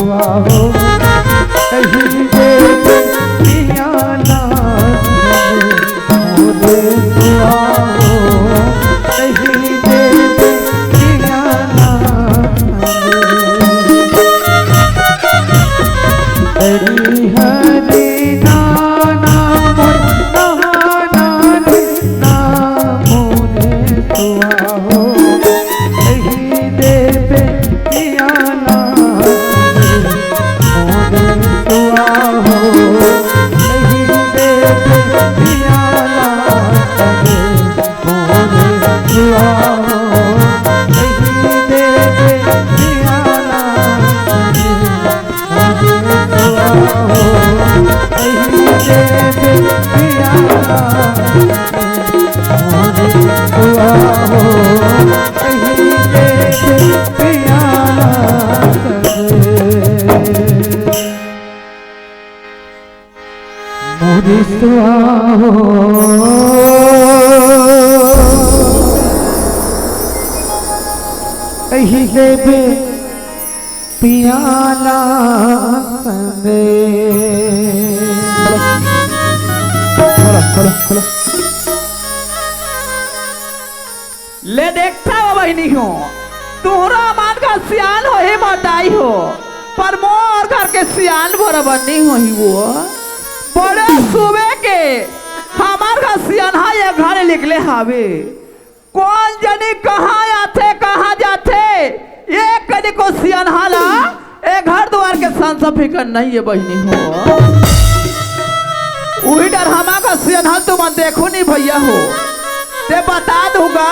सुआ हो कहीं दे पियाला मोरे सुआ हो कहीं दे पियाला हरी हरी नाना मोरे सुआ हो कहीं दे पियाला मोरे सुआ हो कहीं दे पियाला मोरे सुआ हो कहीं दे पियाला कहीं देवे पियाला संगे ले देखता हो बहनी हो तोहरा मान का सियान हो ही मताई हो पर मोर घर के सियान बराबर नहीं हो ही वो बड़े सुबह के हमार का सियान हा ये घर निकले हावे कौन जनी कहाँ आते कहाँ जाते एक कदी को सियान हाला ए घर द्वार के संसा फिकर नहीं है बहनी हो वही डर हमा का सियान हा तुम देखो नहीं भैया हो ते बता दूंगा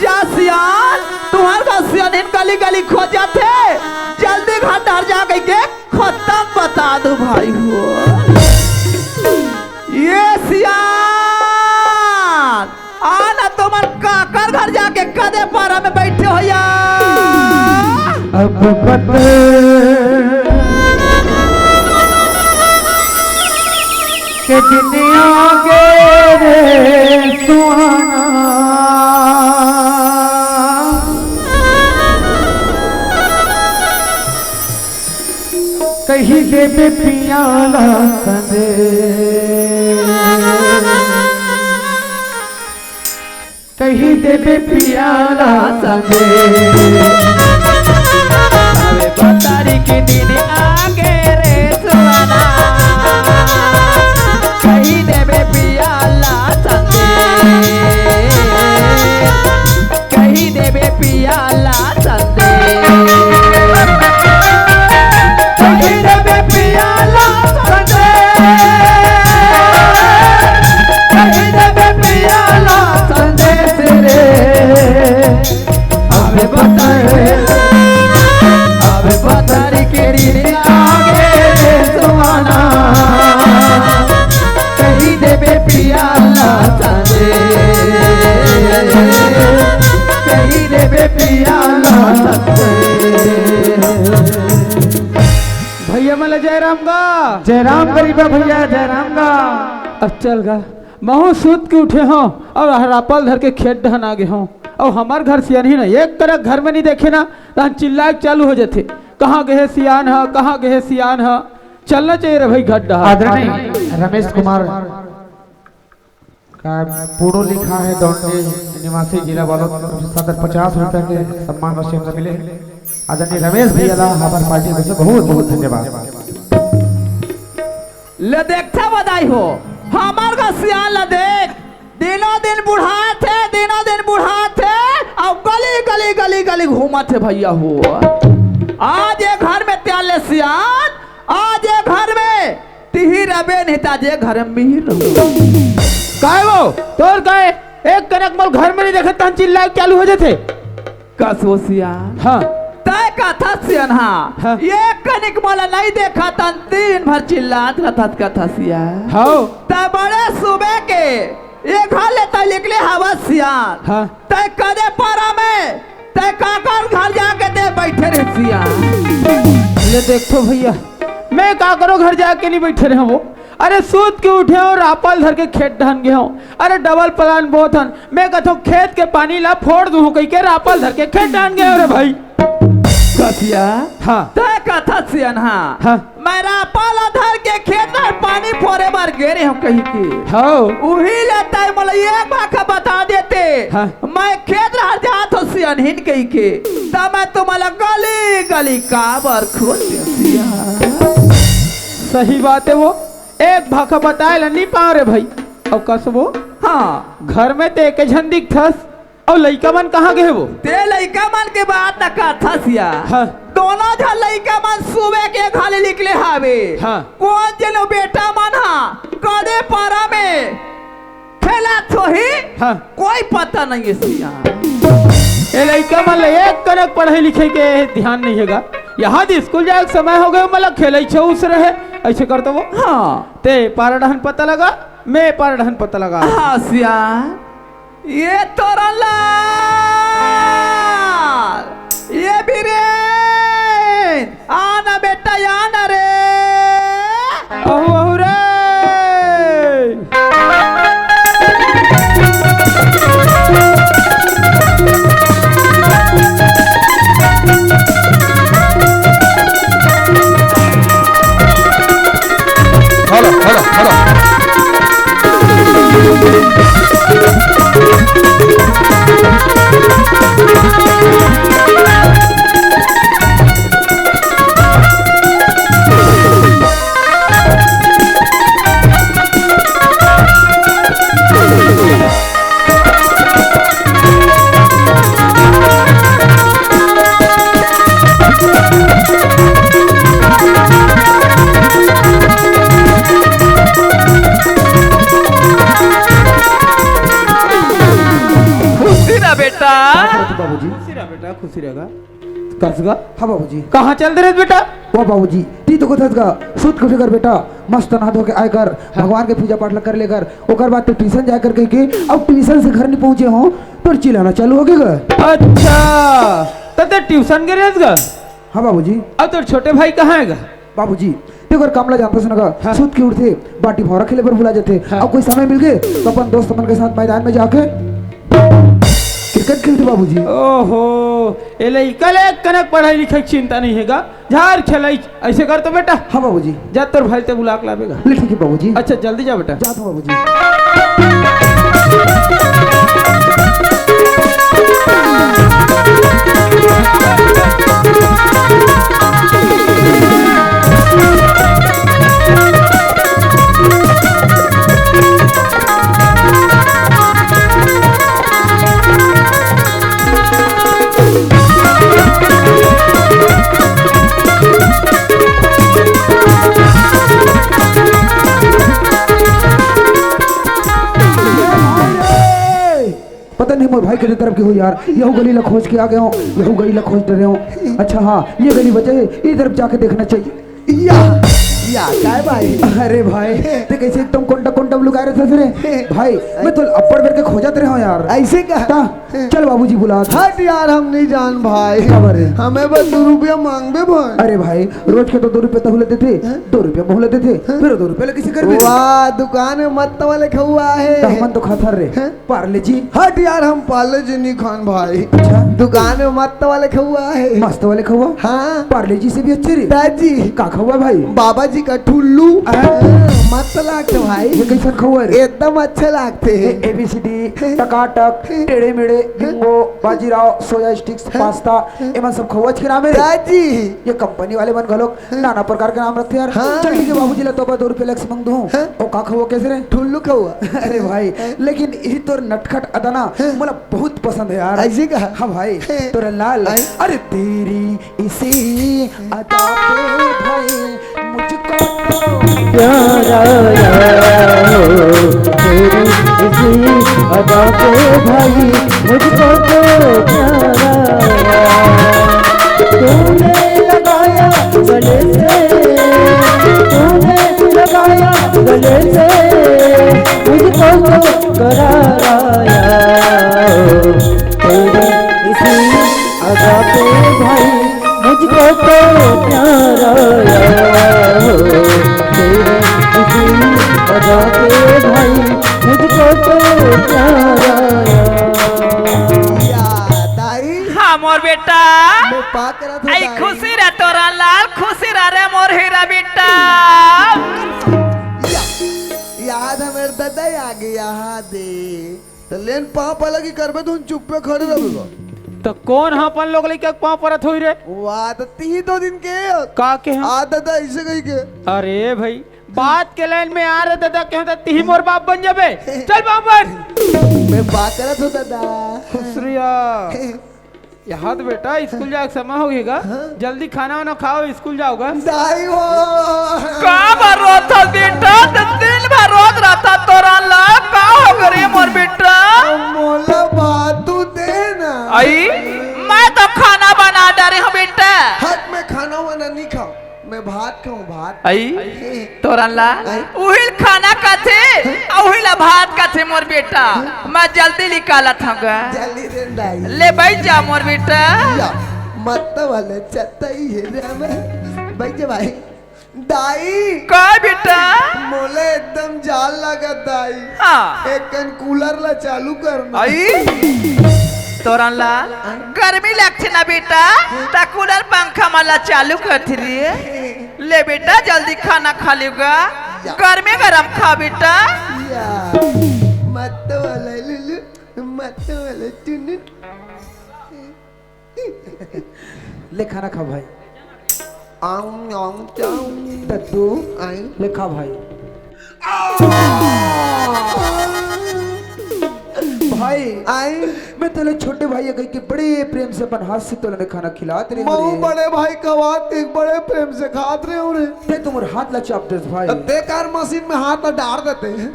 जा सियान तुम्हार का सियान इन गली गली खो जाते जल्दी घर डर जा गई के खत्म बता दो भाई हो ये सियान आना तुम्हार काकर घर जाके कदे पारा में बैठे हो यार अब बता के दुनिया के रे सुहाना कहीं देवे पियाला संगे कहीं देवे पियाला संगे अबे बतारी के दिन आगे रे सुहाना कहीं देवे पियाला संगे कहीं देवे पियाला संगे कहीं देवे पियाला संगे कहीं देवे पियाला संगे तेरे अबे बतारी के दिन आगे रे सुहाना कहीं देवे पियाला संगे कहीं देवे पियाला संगे भैया मला जयराम गा जयराम गरीबा भैया जयराम गा अब चल गा महू सूत के उठे हों और हरापल धर के खेत ढहन आगे हों और हमार घर सियान ही ना एक तरह घर में नहीं देखे ना तो चिल्लाए चालू हो जाते कहाँ गए सियान है कहाँ गए सियान है चलना चाहिए रे भाई गड्ढा आदरणीय रमेश कुमार का पूर्व लिखा है दौंडी निवासी जिला वालों सदर 50 रुपए के सम्मान राशि हमसे मिले आदरणीय रमेश भैया हमारे पार्टी को बहुत बहुत धन्यवाद ले देखता बधाई हो हमार का सियान ला देख दिनों दिन बुढ़ा थे और गली गली गली गली घूमा थे भैया हो आज ये घर में त्याले सियान आज ये घर में तिही रबे नहीं ताजे घर में भी काय वो तोर काय एक कनक मल घर में नहीं देखे तन चिल्लाए चालू हो जाते कसो सियान हाँ तय कथा सियान हाँ ये कनिक मला नहीं देखा तन दिन भर चिल्लात रहता कथा सियान हाँ तय बड़े सुबह के ये घर लेता निकले हवा सियान हाँ तय कदे पारा में तय काकर घर जाके दे बैठे रहे सियान ले देखो भैया मैं का करो घर जाके नहीं बैठे रहे वो अरे सूत के उठे हो रापल धर के खेत ढहन गए हो अरे डबल प्लान बहुत हन मैं कहता हूँ खेत के पानी ला फोड़ दूँ कहीं के रापल धर के खेत ढहन गए हो रे भाई कथिया हाँ तय कथा सियन हाँ। मेरा पाला धर के खेत में पानी फोरे बार गेरे हम कहीं के हाँ वही लेता है मतलब एक बार बता देते हाँ। मैं खेत रह जात हो सियन हिन कहीं के तब मैं तुम्हारा गली गली काबर खोल सही बात है वो एक भाखा बताए ला नहीं पा रे भाई और कसबो हाँ घर में ते एक झन दिखथस और लइका मन कहाँ गए वो ते लइका मन के बात न कथा सिया हाँ। दोनों झन लइका मन सुबह के खाली निकले हावे हाँ। कौन जनो बेटा मन हा कदे पारा में खेला छोही हाँ। कोई पता नहीं है सिया ये लइका मन ले एक कनक पढ़े लिखे के ध्यान नहीं हैगा यहाँ तो स्कूल जाए के समय हो गए मतलब खेले उस रहे ऐसे करते वो हाँ ते पाराडहन पता लगा मैं पाराडहन पता लगा हाँ सिया ये तोरा लाल ये बीरेन आना बेटा आना रे अहू अहू रे हेलो हेलो हेलो बेटा बाबूजी खुशी रह बेटा खुशी रहेगा कसगा हाँ बाबूजी कहाँ चल रहे बेटा वो बाबूजी ती तो कथत का सूत कुछ कर बेटा मस्त नहा धो के आए कर भगवान के पूजा पाठ कर लेकर ओकर बाद तो ट्यूशन जा कर के अब ट्यूशन से घर नहीं पहुंचे हो तो चिल्लाना चालू हो गया अच्छा तो ट्यूशन के रेगा हाँ बाबूजी अब तो छोटे भाई कहाँ है बाबूजी देखो कामला जानता सुनगा हाँ। सूत की उठते बाटी भौरा खेले पर बुला जाते हाँ। अब कोई समय मिल गए तो अपन दोस्त अपन के साथ मैदान में जाके क्रिकेट खेलते बाबूजी ओहो ये लइका ले कनक पढ़ाई लिखाई चिंता नहीं हैगा झार खेलाई ऐसे कर तो बेटा हाँ बाबूजी जा तोर भाई ते बुला के लावेगा ले ठीक है बाबूजी अच्छा जल्दी जा बेटा जाता हूँ बाबूजी पता नहीं मोर भाई के तरफ के हो यार यहू गली ला खोज के आ गए हो यहू गली ला खोज रहे हो अच्छा हाँ ये गली बचे इस तरफ जाके देखना चाहिए या काय भाई अरे भाई ते कैसे एकदम कोंटा कोंटा लुका रहे थे रे भाई मैं तो अप्पड़ करके खोजत रहे हो यार ऐसे का चल बाबूजी बुला हट यार हम नहीं जान भाई खबर है हमें बस 2 रुपया मांगबे भाई अरे भाई रोज के तो 2 रुपये तहुले देते 2 रुपये बहुले देते फिर 2 रुपये किसी कर वाह दुकान में मत वाले खहुआ है हमन तो खाता रे पार्ले जी हट यार हम पार्ले जी नहीं खान भाई अच्छा दुकान में मत वाले खहुआ है मस्त वाले खवा हाँ पार्ले जी से भी अच्छे रे दादी का खवा भाई बाबा जी का ठुल्लू मत लगते भाई ये कैसा खवा रे एकदम अच्छे लगते हैं ABCD टकाटक टेढ़े मेढ़े बिंगो बाजीराव सोया स्टिक्स पास्ता एमन सब खवाच के नाम है रे दादी ये कंपनी वाले मन घलोक नाना प्रकार के नाम रखते यार हाँ। चल ठीक है बाबूजी ला तो 2 रुपये लक्ष्य मांग दूं ओ का खवा कैसे रे ठुल्लू खहुआ अरे भाई लेकिन ये तो नटखट अदाना मुझे बहुत पसंद है यार ऐसे कहा हाँ भाई तोरा लाल अरे तेरी इसी अदा पे भाई मुझको तो प्यारा तेरी इसी अदा पे भाई मुझको तो प्यारा तूने लगाया गले से तूने लगाया गले से मुझको तो कराराया तेरी इसी अदा पे भाई मुझको तो प्यारा तेरी इसी अदा पे भाई मुझको तो प्यारा या दाई हाँ मोर बेटा मैं पाक रहा था आई दाई। खुशी रे तोरा लाल मेन पाप अलग ही करबे तुम चुप पे खड़े रहोगे तो कौन हाँ अपन लोग लेके पाँव परत हुई रे वो आदत ही 2 दिन के का के हम आदत है ऐसे कही के अरे भाई बात के लाइन में आ रहे दादा क्यों तीही मोर बाप बन जाबे चल बाप बन मैं बात करत हूँ दादा खुसरिया यहाँ तो बेटा स्कूल जाए समय हो गएगा जल्दी खाना वाना खाओ स्कूल जाओगा दाई हो का भरो था बेटा दिन भर रोज रहता तोरा ला का हो गरे मोर बेटा मोला बात तू दे ना आई मैं तो खाना बना डाले हूँ बेटा हट में खाना वाना नहीं खाओ मैं भात खाऊं भात आई तोरा ला उहिल खाना काथे उहिल भात काथे मोर बेटा मैं जल्दी निकाला था जल्दी दे दाई ले बैठ जा मोर बेटा या मत वाले चत्तई है रे मैं भाई जे भाई दाई का बेटा मोले एकदम जाल लगा दाई हाँ एक कन कूलर ला चालू करना आई तोरा ला गर्मी लगती ना बेटा ता कूलर पंखा माला चालू करती रही ले बेटा जल्दी खाना खा लेगा गर्मी गरम खा बेटा या मत वाले लुलु मत वाले टुनु ले खाना खा भाई आऊं आऊं चाऊं दद्दू आई ले खा भाई भाई आई मैं तेरे छोटे भाई कह के बड़े प्रेम से अपन हाथ से तोले खाना खिलाते रहे मऊ बड़े भाई कवात एक बड़े प्रेम से खात रहे हो रे ते तुम्हारे हाथ ला चाप दे भाई बेकार मशीन में हाथ डाल देते हैं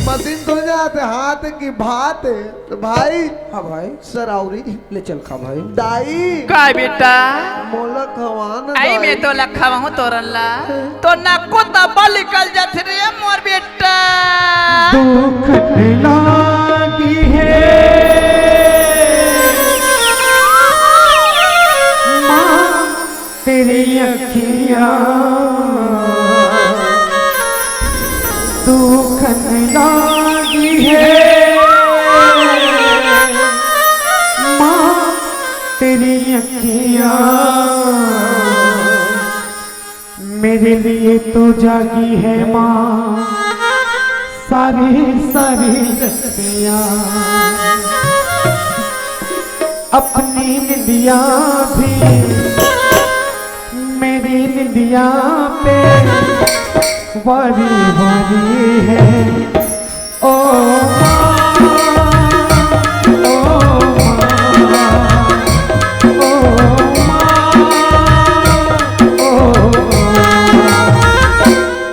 मशीन तो जाते हाथ की भात है तो भाई हाँ भाई सराउरी ले चल खा भाई दाई का बेटा मोला खवाना आई मैं तो लखा हूँ तोरा ला तो नाको दबा निकल जाती रही मोर बेटा दुख लागी है माँ तेरी अखियाँ दुख लागी है माँ तेरी अखियाँ मेरे लिए तो जागी है माँ सारी सारी रस्तियाँ अपनी निंदिया भी मेरी निंदिया पे वारी वारी है ओ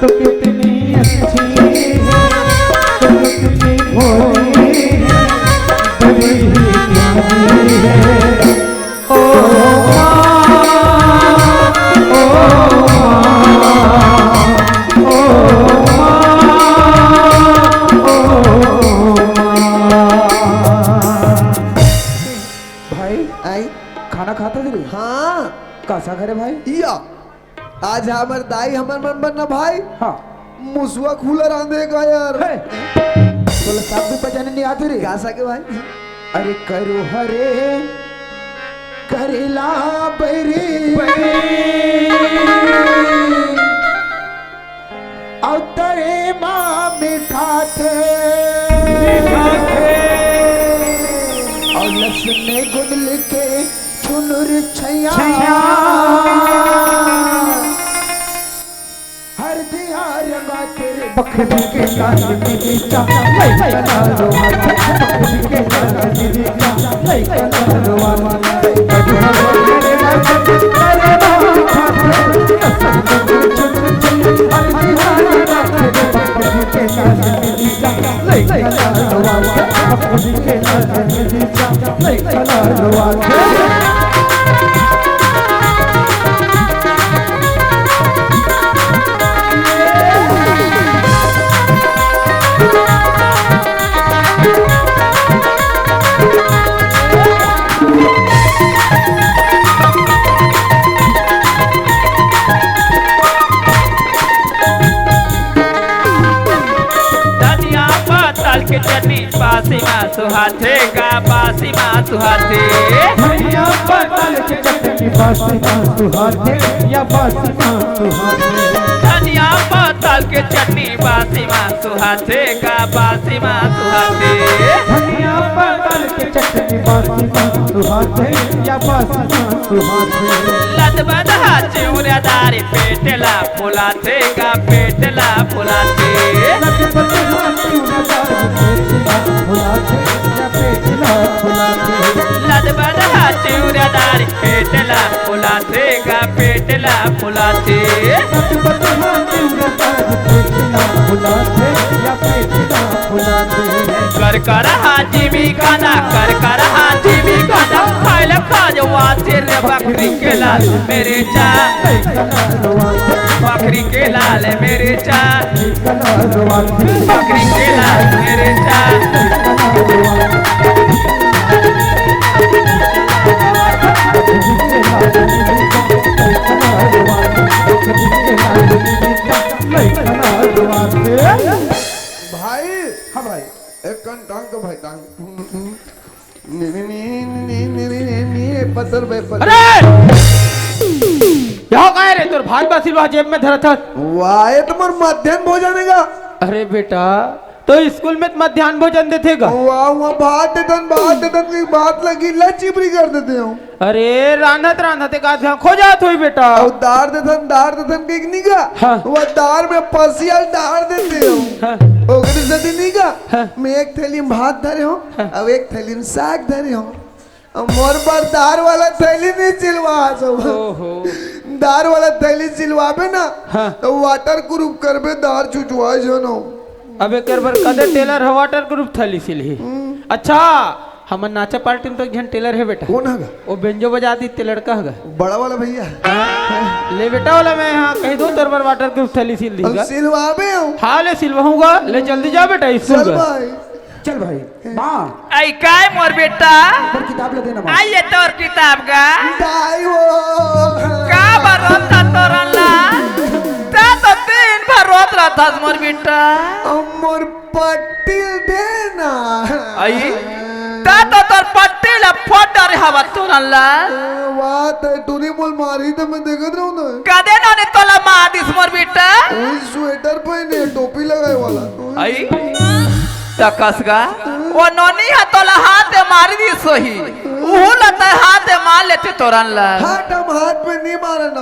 तो कितनी अच्छी है तो कितनी भोली है बड़ी ही प्यारी है ओ भाई आई खाना खाता थे हाँ कैसा करे भाई या आज हमर दाई हमर मन बनना भाई हाँ मुसवा खुला रांधे का यार है बोले साथ भी बजाने नहीं आते रे गा सके भाई अरे करो हरे करेला बरे अवतरे माँ मिठाते और लसने गुंदल के चुनुर छैया हर दिया रंगा तेरे बखरी के लाल मेरी चा लई कला रोवाना बखरी के लाल मेरी चा लई कला रोवाना कजुहा मेरे लाल तेरे बाहों खाते असर चुन चुन हर दीवाना तेरे बखरी के लाल मेरी चा लई कला रोवाना बखरी के लाल मेरी चा लई कला रोवाना धनिया पत्तल के चटनी बासी माँ सुहाते का बासी माँ सुहाते धनिया पत्तल के चटनी बासी माँ सुहाते या बासी माँ सुहाते धनिया पत्तल के चटनी बासी माँ सुहाते का बासी माँ सुहाते धनिया पासीना सुहाते या पासीना सुहाते लदबद हाचे उऱ्यादारी पेटला फुलाचे का पेटला फुलाचे लटपट हाथी उड़ादार पेटला फुलाते या पेटला फुलाते लदबद हाचे उऱ्यादारी पेटला फुलाचे का पेटला फुलाचे लटपट हाथी उड़ादार पेटला फुलाते या पेटला फुलाते कर हाजी भी गाना कर हाजी भी गाना खाइल खाज वाचे रे बकरी के लाल मेरे चा बकरी के लाल मेरे चा बकरी के लाल मेरे चा भाई हाँ भाई एक कन टांग तो भाई टांग नी पत्थर पे पत्थर अरे यहाँ का रे तोर भात बासिलवा जेब में धरा था वाह ये तुम्हार मध्याह्न भोजन है का अरे बेटा तो स्कूल में मध्याह्न भोजन देते का वाह वहाँ भात देतन की बात लगी लचिबरी कर देते हो अरे रांधत रांधत एक आध खो जात हुई बेटा और दार देतन के एक निगा हाँ। वो दार में पसियल दार देते हो हाँ। ओकरे सदी निगा हाँ। मैं एक थैली में भात धरे हो अब एक थैली में साग धरे हो अब मोर पर दार वाला थैली नहीं चिलवा सब ओहो दार वाला थैली चिलवाबे ना हाँ। तो वाटर ग्रुप करबे दार चुचवा जनो अब एक बार कदर टेलर है वाटर ग्रुप थली सिलही अच्छा हमन नाचा पार्टी में तो एक टेलर है बेटा कौन है वो बेंजो बजाती ते लड़का है बड़ा वाला भैया ले बेटा वाला मैं हाँ कहीं दो तरबर वाटर ग्रुप थली सिल अब दीगा सिलवाबे हो हाँ ले सिलवाऊंगा ले जल्दी जा बेटा स्कूल चल का भाई चल भाई माँ आई काय मोर बेटा पर किताब ले देना माँ आइए तोर किताब का दाई वो का बरोत था तोरला ता तो दिन भर रोत रहा था मोर बेटा मोर पट्टिल देना आई ता तो तोर पट्टी ला फोट रे हवा तोरला बात है टूरी बोल मारी तो मैं देखत रहूं ना कदे ना ने तोला मादिस मोर बेटा वही स्वेटर पहने टोपी लगाए वाला आई तकसगा वो नोनी हा तोला हाथ मार दी सोही ऊ लता हाथ मार लेते तोरन ला हाथ हम हाथ पे नहीं मारा ना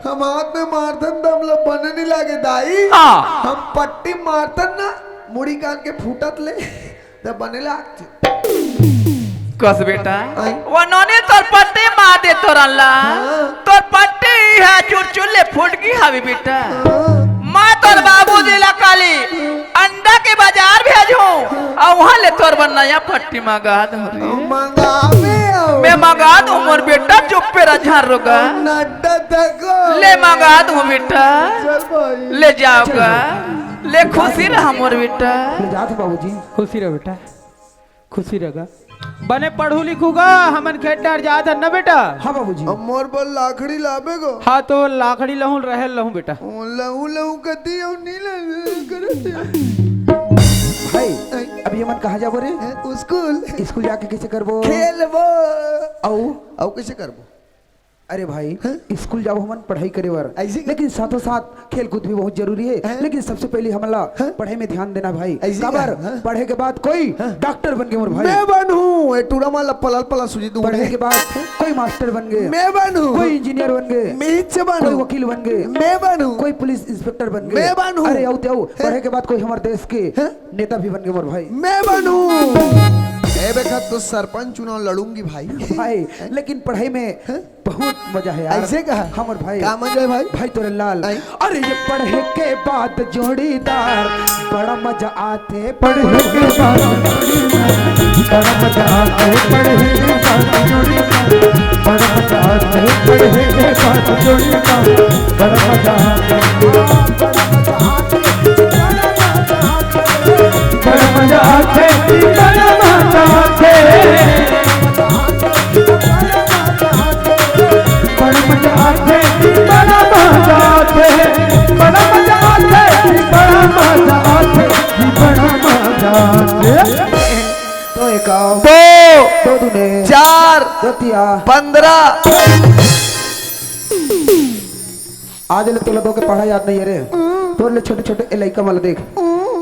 हम हाथ में मारतन तो हम लोग बने नहीं लगे दाई हाँ हम पट्टी मारतन ना मुड़ी कान के फूटत ले तब बने लागते कस बेटा आई। वो नोनी तोर पट्टी मार दे तोरन ला तोर पट्टी है चुरचुल्ले फूट की हवी बेटा माँ तोर बाबूजी ला काली अंडा के बाजार भेजू और वहाँ ले तोर बन नया पट्टी मंगा दो मंगावे आओ मैं मंगा दूं मोर बेटा चुप पे रझार रोगा नड्डा तको ले मंगा दूं बेटा चल भाई ले जाओगा ले खुशी रहा मोर बेटा ले जाते बाबूजी खुशी रह बेटा खुशी रहेगा बने पढ़ू लिखूगा हमन खेत डार जात है ना बेटा हाँ बाबूजी अब मोर पर लाखड़ी लाबे गो हाँ तो लाखड़ी लहू रहे लहू बेटा लहू लहू कती हो नीला करते भाई अब ये मन कहाँ जाबो रे स्कूल स्कूल जाके कैसे करबो खेलबो औ कैसे करबो अरे भाई स्कूल जाओ हमन पढ़ाई करे बर ऐसे? लेकिन साथों साथ खेल कूद भी बहुत जरूरी है लेकिन सबसे पहले हमला पढ़ाई में ध्यान देना भाई ऐसे काबर क्या? पढ़े के बाद कोई डॉक्टर बन गए मोर भाई मैं बनूं ए टूरा माला पलाल पला सुजी दूं पढ़े के बाद कोई मास्टर बन गए मैं बनूं कोई इंजीनियर बन गए मैं इच्छा कोई बनूं वकील बन गए मैं बनूं कोई पुलिस इंस्पेक्टर बन गए मैं बनूं। अरे आओ त्याओ पढ़े के बाद कोई हमारे देश के नेता भी बन गए मोर भाई मैं बनूं ए बेटा तो सरपंच चुनाव लड़ूंगी भाई भाई लेकिन पढ़ाई में बहुत मजा है यार ऐसे कहा हमर भाई का मजा है भाई भाई तोरे लाल आई। अरे ये पढ़े के बाद जोड़ीदार बड़ा मजा आते पढ़े के बाद बड़ा मजा आता है पढ़े के बाद जोड़ी बड़ा मजा आता है पढ़े के बाद जोड़ी बड़ा मजा आता है बड़ा मजा आता है बड़ा मजा आता है बड़ा मजा आता है बड़ा मजा आता है बड़ा मजा आता है बड़ा मजा आता है बड़ा मजा आता है तो एक दो दो दूने चार दो तिया 15 आज ले तोला दो के पढ़ा याद नहीं है रे तोर ले छोटे छोटे लइका वाला देख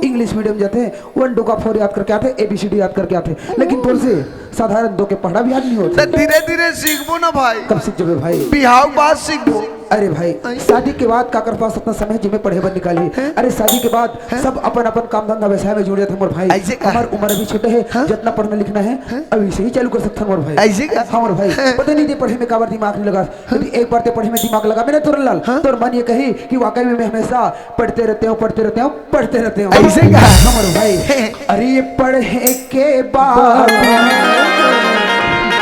इंग्लिश मीडियम जाते 1 2 का 4 याद करके आते ABCD याद करके आते लेकिन तोर से साधारण 2 के पढ़ा भी याद नहीं तो होते। धीरे धीरे सीखबो ना भाई, कब सीख जाबे भाई? बिहाव बाद सीखबो। अरे भाई शादी के बाद काकर पास अपना समय जिम्मे पढ़े बर निकाली। अरे शादी के बाद सब अपन अपन काम धंधा व्यवसाय में जुड़ जाते मोर भाई। ऐसे का? हमार उम्र अभी छोटे है, जितना पढ़ना लिखना है अभी से ही चालू कर सकता मोर भाई। ऐसे का? हाँ मोर भाई, पता नहीं पढ़े में काबर दिमाग नहीं लगा, यदि एक बार ते पढ़े में दिमाग लगा मेरे तुरंत लाल तोर मन ये कही कि वाकई में मैं हमेशा पढ़ते रहते हूँ पढ़ते रहते हूँ पढ़ते रहते हूँ। ऐसे का? हाँ मोर भाई। अरे ये पढ़े के बाद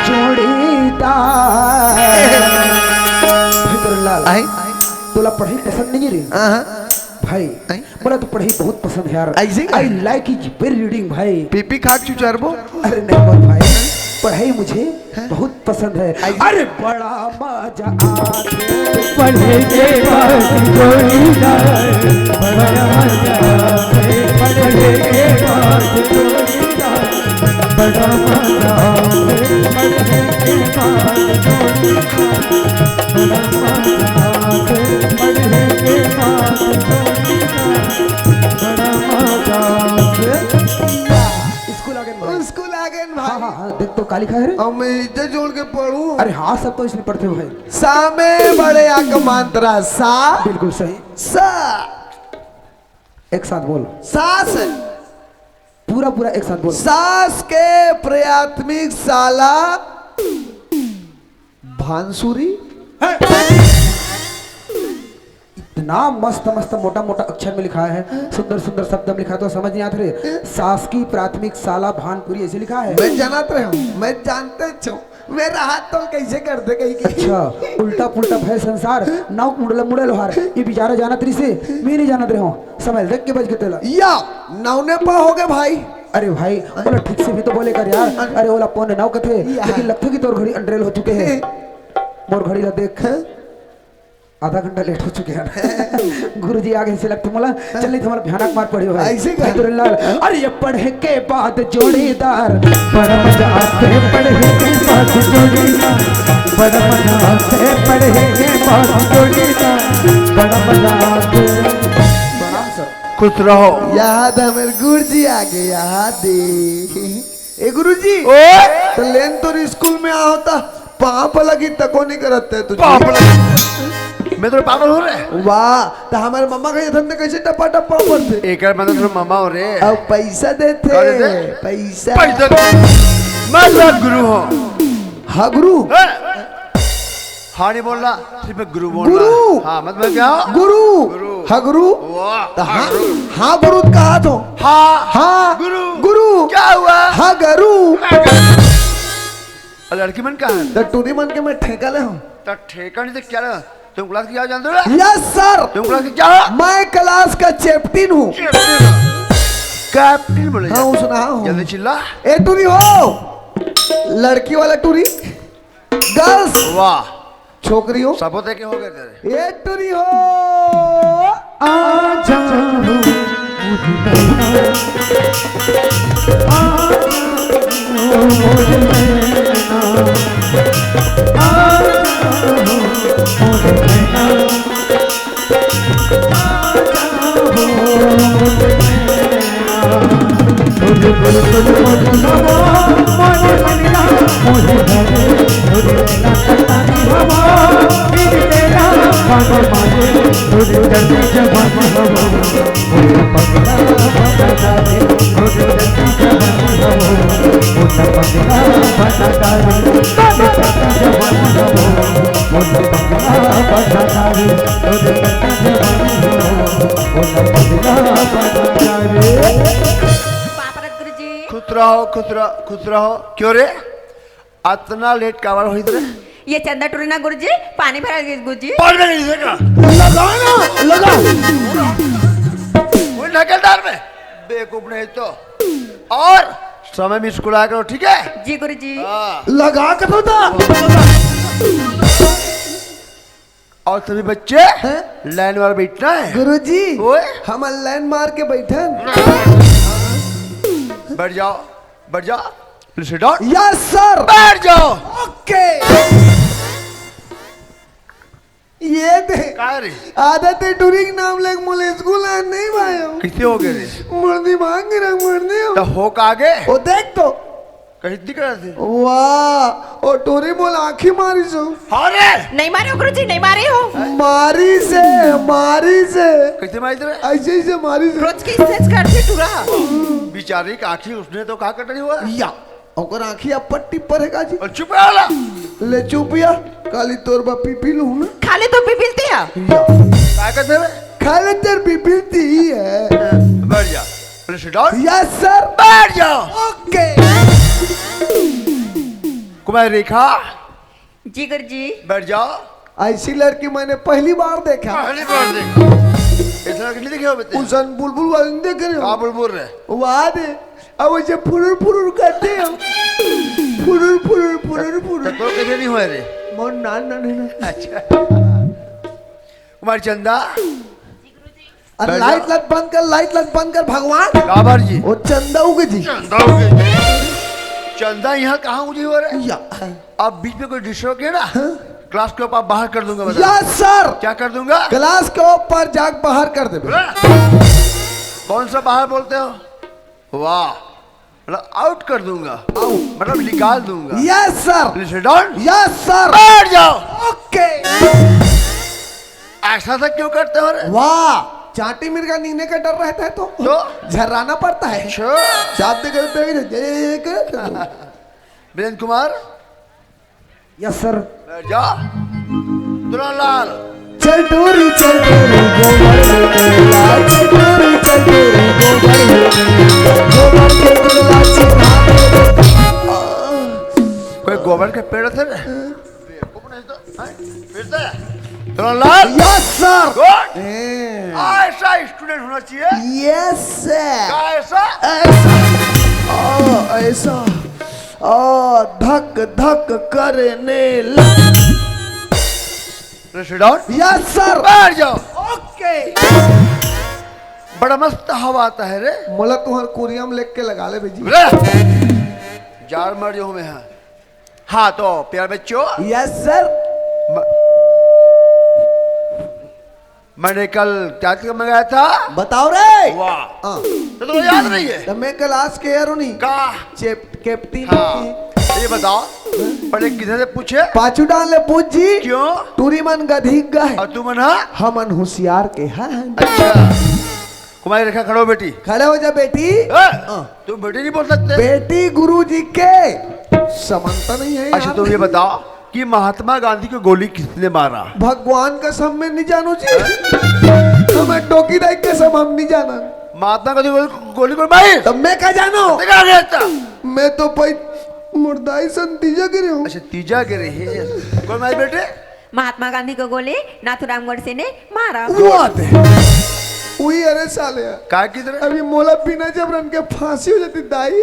जोड़ीदार लाल आई तोला पढ़ाई पसंद नहीं रे भाई? बोला तो पढ़ाई बहुत पसंद है यार। ऐसे I like is very reading भाई। पीपी खाक चुचारबो। अरे नहीं बोल भाई, पढ़ाई मुझे बहुत पसंद है। अरे बड़ा मजा आते पढ़े के बाद जोड़ीदार, बड़ा मजा आवे, पढ़े के बाद जोड़ीदार, बड़ा मजा आवे, पढ़े के बाद जोड़ीदार, बड़ा मजा आवे, पढ़े के बाद जोड़ीदार, बड़ा मजा आवे। स्कूल आ गए भाई। स्कूल आ गए हाँ भाई। हाँ देख तो काली खाए रे। अब मैं इज्जत जोड़ के पढ़ूं। अरे हाँ सब तो इसलिए पढ़ते हो भाई। सामे बड़े आक मंत्रा सा बिल्कुल सही। सा एक साथ बोल, सास पूरा पूरा एक साथ बोल। सास के प्राथमिक शाला भानसुरी। इतना मस्त मस्त मोटा मोटा अक्षर में लिखा है, सुंदर सुंदर शब्द में लिखा है तो समझ नहीं आता रे। शासकीय प्राथमिक शाला भानपुरी ऐसे लिखा है। मैं जानत रहा हूँ, मैं जानते छो मेरा हाथ तो कैसे करते कहीं की। अच्छा उल्टा पुल्टा भय संसार नाव मुड़ल मुड़ल लोहार ये बेचारा जानत रही से मैं नहीं जानत रहा हूँ। समझ देख के बज के तेला या नौने पा हो गए भाई। अरे भाई बोला ठीक से भी तो बोले कर यार। अरे बोला पौने 9 कथे लेकिन लगते कि तोर घड़ी अंडरेल हो चुके हैं। मोर घड़ी ला देख आधा घंटा लेट हो चुके हैं। गुरुजी आगे से लगते मोला चल नहीं तुम्हारा भयानक मार पड़ी हो ऐसे का? लाल। अरे ये पढ़े के बाद जोड़ीदार बड़ा मजा आते पढ़े के बाद जोड़ीदार, बड़ा मजा आते पढ़े के बाद जोड़ीदार, बड़ा मजा आते। प्रणाम सर। खुश रहो। याद है मेरे गुरुजी आगे याद दे। ए गुरुजी तो लेन तो स्कूल में आ होता पाप लगी तको नहीं करते तुझे। मैं तो पागल हो रहे। वाह तो हमारे मम्मा का ये धंधे कैसे टपा टपा पड़ते। एक मतलब तो मामा हो रहे। अब पैसा देते क्या देते? पैसा। मैं तो गुरु हूँ। हाँ गुरु। हाँ नहीं बोलना, सिर्फ गुरु बोलना। गुरु। हाँ मतलब क्या? गुरु। हाँ गुरु। वाह। तो हाँ हाँ गुरु कहा तो। हाँ हाँ गुरु। गुरु क्या हुआ? हाँ गुरु। लड़की मन कहाँ है? तो टूनी मन के मैं ठेका ले हूँ। तो ठेका नहीं तो क्या रहा? तुम क्लास की क्या जानते हो? Yes sir. तुम क्लास की क्या? मैं क्लास का चैप्टिन हूँ। कैप्टन बोले। हाँ सुना हूँ। जल्दी चिल्ला। ए टूरी हो लड़की वाला टूरी गर्ल्स वाह छोकरी हो सब होते के हो गए तेरे। ए टूरी हो आ जाओ खुश रहो। क्यों रे इतना लेट कावर हुई तेरे? ये चंदा टूरना गुरुजी पानी भरा गया गुरुजी। पानी में नहीं देगा। लगाओ ना लगा वो नकलदार में बेवकूफ नहीं तो। और समय में स्कूल आया करो ठीक है? जी गुरुजी। लगा के तो था। और सभी बच्चे लाइन वाला बैठना है। गुरुजी ओए हम लाइन मार के बैठे। बैठ जाओ बैठ जाओ। Please sit down. Yes sir. बैठ जाओ। ओके ये दे का रे आदत है टूरिंग नाम लेक मोले स्कूल आ नहीं भाई किसे हो गए रे मुर्दी मांग रहा मुर्दी तो हो का आगे ओ देख तो कहीं दिख रहा थे वाह ओ टूरी बोल आंखी मारी सो अरे नहीं मारे हो गुरुजी, नहीं मारे हो। मारी से कैसे मारी तेरे ऐसे ही से मारी से रोज की सेज करते टूरा। बेचारी का आंखी उसने तो का कटनी हुआ या ओकर आंखी अब पट्टी पर है काजी और चुप रहा ले चुपिया काली तोर बा पी लू ना खाली तो भी पिलती है। का कहते हैं खाले तेर पीपीती है बैठ जा सिट डाउन यस सर बैठ जाओ ओके कुमार रेखा जी गुरुजी। बैठ जाओ ऐसी लड़की मैंने पहली बार देखा पहली बार देखा इतना कितने देखे हो बेटे उसन बुलबुल वाले ने देख रहे का हो बोल रहे वाह दे अब ऐसे फुरुर करते हो फुरुर तो कैसे नहीं हुए रे मोर ना अच्छा कुमार चंदा अरे लाइट लट बंद कर भगवान काबर जी ओ चंदा उगे जी चंदा हो गई चंदा यहाँ कहाँ मुझे हो रहा है या अब बीच में कोई डिस्टर्ब किया ना क्लास के ऊपर बाहर कर दूंगा बता यस सर क्या कर दूंगा क्लास के ऊपर जाग बाहर कर दे कौन सा बाहर बोलते हो वाह मतलब आउट कर दूंगा मतलब निकाल दूंगा yes sir sit down yes sir बैठ जाओ ओके ऐसा था क्यों करते हो रे वाह चाटी मिर्गा नीने का डर रहता है तो झर्राना पड़ता है अच्छा शादी करते वीरेंद्र कुमार यस सर बैठ जा दुलाल चल टोरी गोबर के दुल्ला कोई गोबर के पेड़ थे रे फिर से दुलाल यस सर गुड ऐसा स्टूडेंट होना चाहिए यस सर ऐसा ऐसा धक धक करने सिट डाउन यस सर बैठ जाओ ओके बड़ा मस्त हवा आता है रे मोला तुहर कुरियम लेके के लगा ले बेजी जार मर जो में है हाँ तो प्यार बच्चों यस सर मैंने कल क्या मंगाया था बताओ रे वाह हाँ तो तुम्हें याद नहीं है तो मैं क्लास के यारो नहीं का कैप्टन हाँ ये बताओ पहले किधर से पूछे पाछू डाल ले पूछ जी क्यों टूरी मन गधी गए और तू मना हमन होशियार के हैं अच्छा कुमारी रेखा खड़ो बेटी खड़े हो जा बेटी तुम बेटी नहीं बोल सकते बेटी गुरुजी के समानता नहीं है अच्छा तुम ये बताओ कि महात्मा गांधी को गोली किसने मारा भगवान का सब में नहीं जानो जी हमें टोकी दाई के सब हम नहीं जाना महात्मा गांधी को गोली को मारी तब मैं क्या जानो देखा गया था मैं तो भाई मुर्दाई संतीजा गिरे हूँ अच्छा तीजा गिरे है कौन मारे बेटे महात्मा गांधी को गोली नाथूराम गोडसे ने मारा। वही अरे साले का किधर अभी मोला बिना जब रन के फांसी हो जाती दाई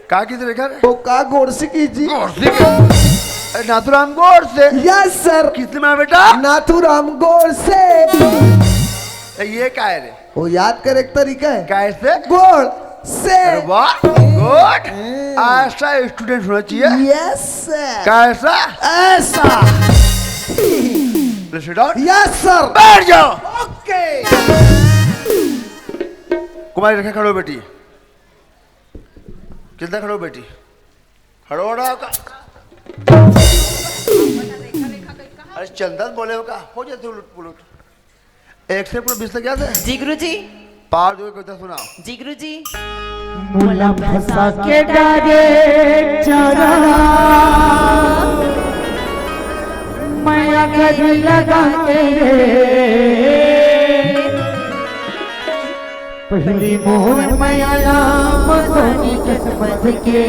का किधर देखा वो का गोरसी कीजिए अरे नाथुराम गौर से यस सर किसने मारा बेटा नाथूराम गोर से ये क्या है रे वो याद कर एक तरीका है कैसे गोर से वाह गुड ऐसा स्टूडेंट होना चाहिए यस सर कैसा ऐसा सिट डाउन यस सर बैठ जाओ ओके कुमारी रेखा खड़ो बेटी कितना खड़ो बेटी खड़ो रहा का अरे चंदन बोले हो का हो जाते उलट पुलट एक से पूरा 20 तक याद है जी गुरुजी। पार जो कविता सुनाओ जी गुरुजी। मुला फंसा के डारे चरा माया गज लगा के पहली मोह माया मदनी किस्मत के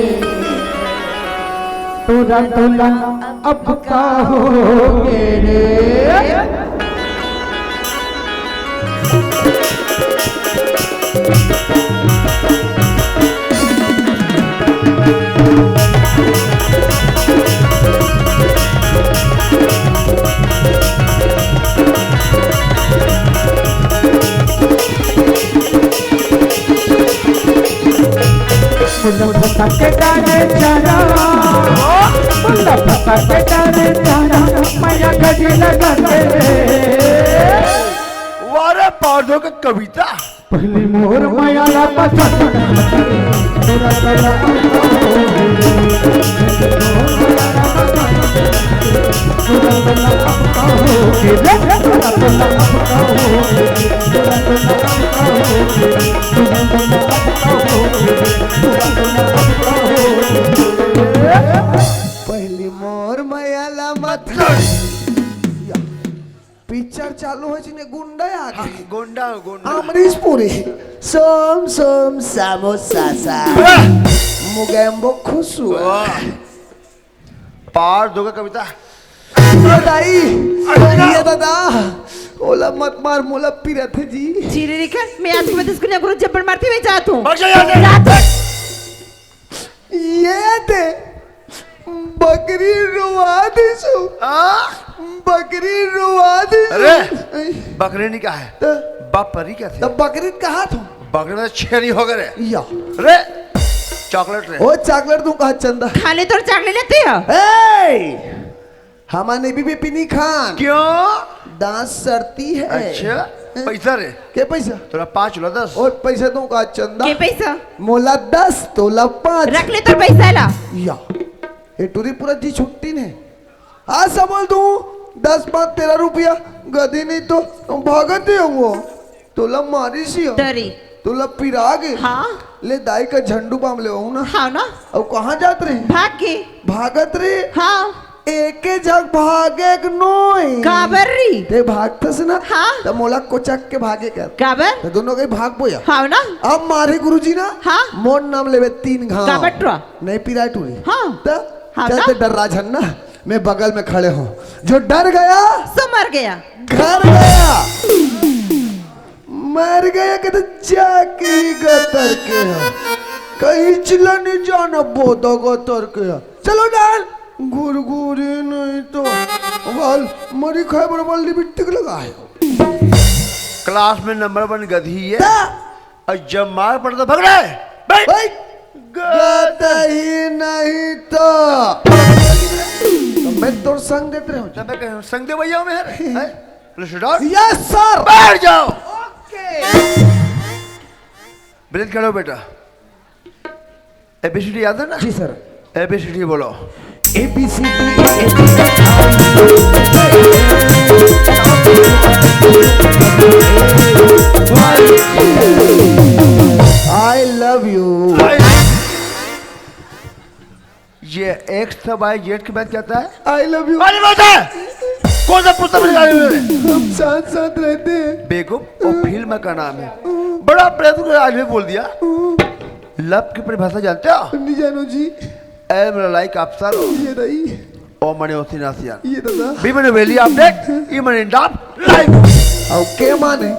तोरा तोला अब का हो रे मुला फंसा के डारे चरा पकड़ के डाले जाना मैया गजी लगा के वारे पौधों की कविता पहली मोर माया ला पसंद पूरा तला पहली मोर मयाला मत पिक्चर चालू है जिने गुंडा आ गए गोंडा गोंडा अमरीश पुरी सोम सोम सामोसा सा मुगेम्बो खुशु वाह पार दो का कविता दाई ये दादा ओला मत मार मोला पीरा थे जी जीरे रेखा मैं आज के बाद इसको ना करूँ जब्बर मारती हुई जाता हूँ भाग जा यहाँ से। ये थे बकरी रुआ दिसु बकरी रुआ दिसु अरे बकरी नहीं कहा है बकरी क्या थी तब बकरी कहा तू बकरी में छेरी हो गए या रे चॉकलेट रे ओ चॉकलेट तू कहा चंदा खा ले तो चाकले लेते हो ए हमारे बीबी पिनी खान क्यों दांत सरती है अच्छा पैसा रे के पैसा तोरा 5 लो 10 और पैसा तू कहा चंदा के पैसा मोला 10 तोला 5 रख ले तो पैसा ला या ये टूरी पूरा जी छुट्टी ने आज समझ दू 10 5 13 रुपया गदी नहीं तो भागते होंगे तोला मारी सी हो डरी तोला पिरा गए हाँ ले दाई का झंडू पाम ले ना हाँ ना अब कहाँ जात रहे भाग के भागत रे हाँ एक जग भागे नोई काबर री ते भागतस ना हाँ। तो मोला कोचक के भागे कर काबर तो दोनों के भाग बोया हाँ ना अब मारे गुरुजी ना हाँ। मोर नाम लेवे 3 घाव काबट्रा नहीं पिराई टूरी हाँ। तो हाँ चलते ना। डर राजन ना मैं बगल में खड़े हूँ जो डर गया सो मर गया घर गया मर गया कहते जाके गतर के है कहीं चिल्ला नहीं जाना बोतो गतर के है चलो डाल गुरगुरी नहीं तो वाल मरी खाए बराबर लिपटिक लगाए क्लास में नंबर 1 गधी है और जब मार पड़ता भाग रहा है भाई गदा ही नहीं तो मैं तो संग देते रहा हूँ तब मैं कहूँ संग दे भैया में है लिस्ट यस सर बैठ जाओ ब्रेथ खड़ो बेटा एबीसीडी याद है ना जी सर एबीसीडी बोलो आई लव यू ये एक्स था बाई जेड के बाद कहता है आई लव यू अरे बात है कौन सा पुस्तक में निकाले हुए हैं? हम साथ साथ रहते हैं बेगुम और फिल्म का नाम है बड़ा प्रेम को आज भी बोल दिया लव की परिभाषा जानते हो नहीं जानो जी ए मेरा लाइक अफसर ये रही ओ मने होती नासियान ये दादा बी मने वेली अपडेट ई मने डाप लाइक और के माने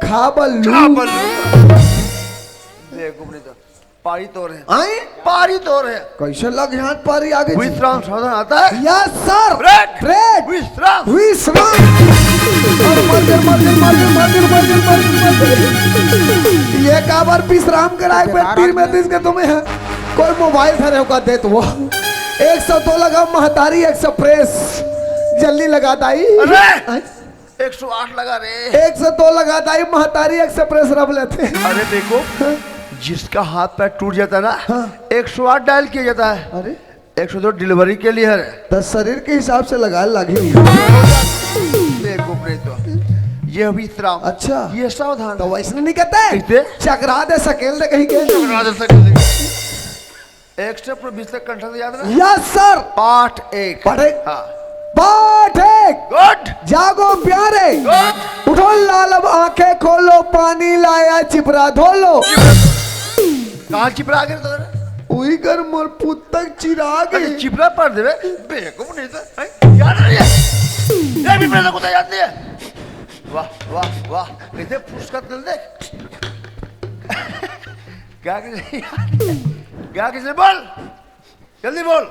खाबलू बेगुम नहीं तो पारी तोड़ है आए पारी तोड़ है कैसे लग यहाँ पारी आगे विश्राम साधन आता है यस सर ब्रेक ब्रेक विश्राम विश्राम और मर्जर ये का बार विश्राम कराए पे तीर में दिस के तुम्हें है कोई मोबाइल धरे होगा दे तो वो 102 लगा महतारी 100 प्रेस जल्दी लगा दाई अरे 108 लगा रे 102 लगा दाई महतारी 100 प्रेस रब लेते अरे देखो जिसका हाथ पैर टूट जाता है ना 108 डायल किया जाता है अरे 102 डिलीवरी के लिए है तो शरीर के हिसाब से लगा लगे देखो नहीं तो ये विश्राम अच्छा ये सावधान तो वैसे नहीं कहते कैसे? चकरा दे सकेल दे कहीं के एक स्टेप पर 20 तक कंठा से याद रहा यस सर पाठ 1 पाठ एक? हाँ पाठ एक गुड जागो प्यारे गुड उठो लालब आंखें खोलो पानी लाया चिपरा धोलो कहाँ चिपरा गए तो उही कर मोर पुस्तक चिरा गए चिपरा पढ़ दे बेवकूफ नहीं तो याद नहीं है ये भी मेरे को तो याद नहीं है वाह वाह वाह कैसे पुस्तक दिल देख क्या किसे बोल जल्दी बोल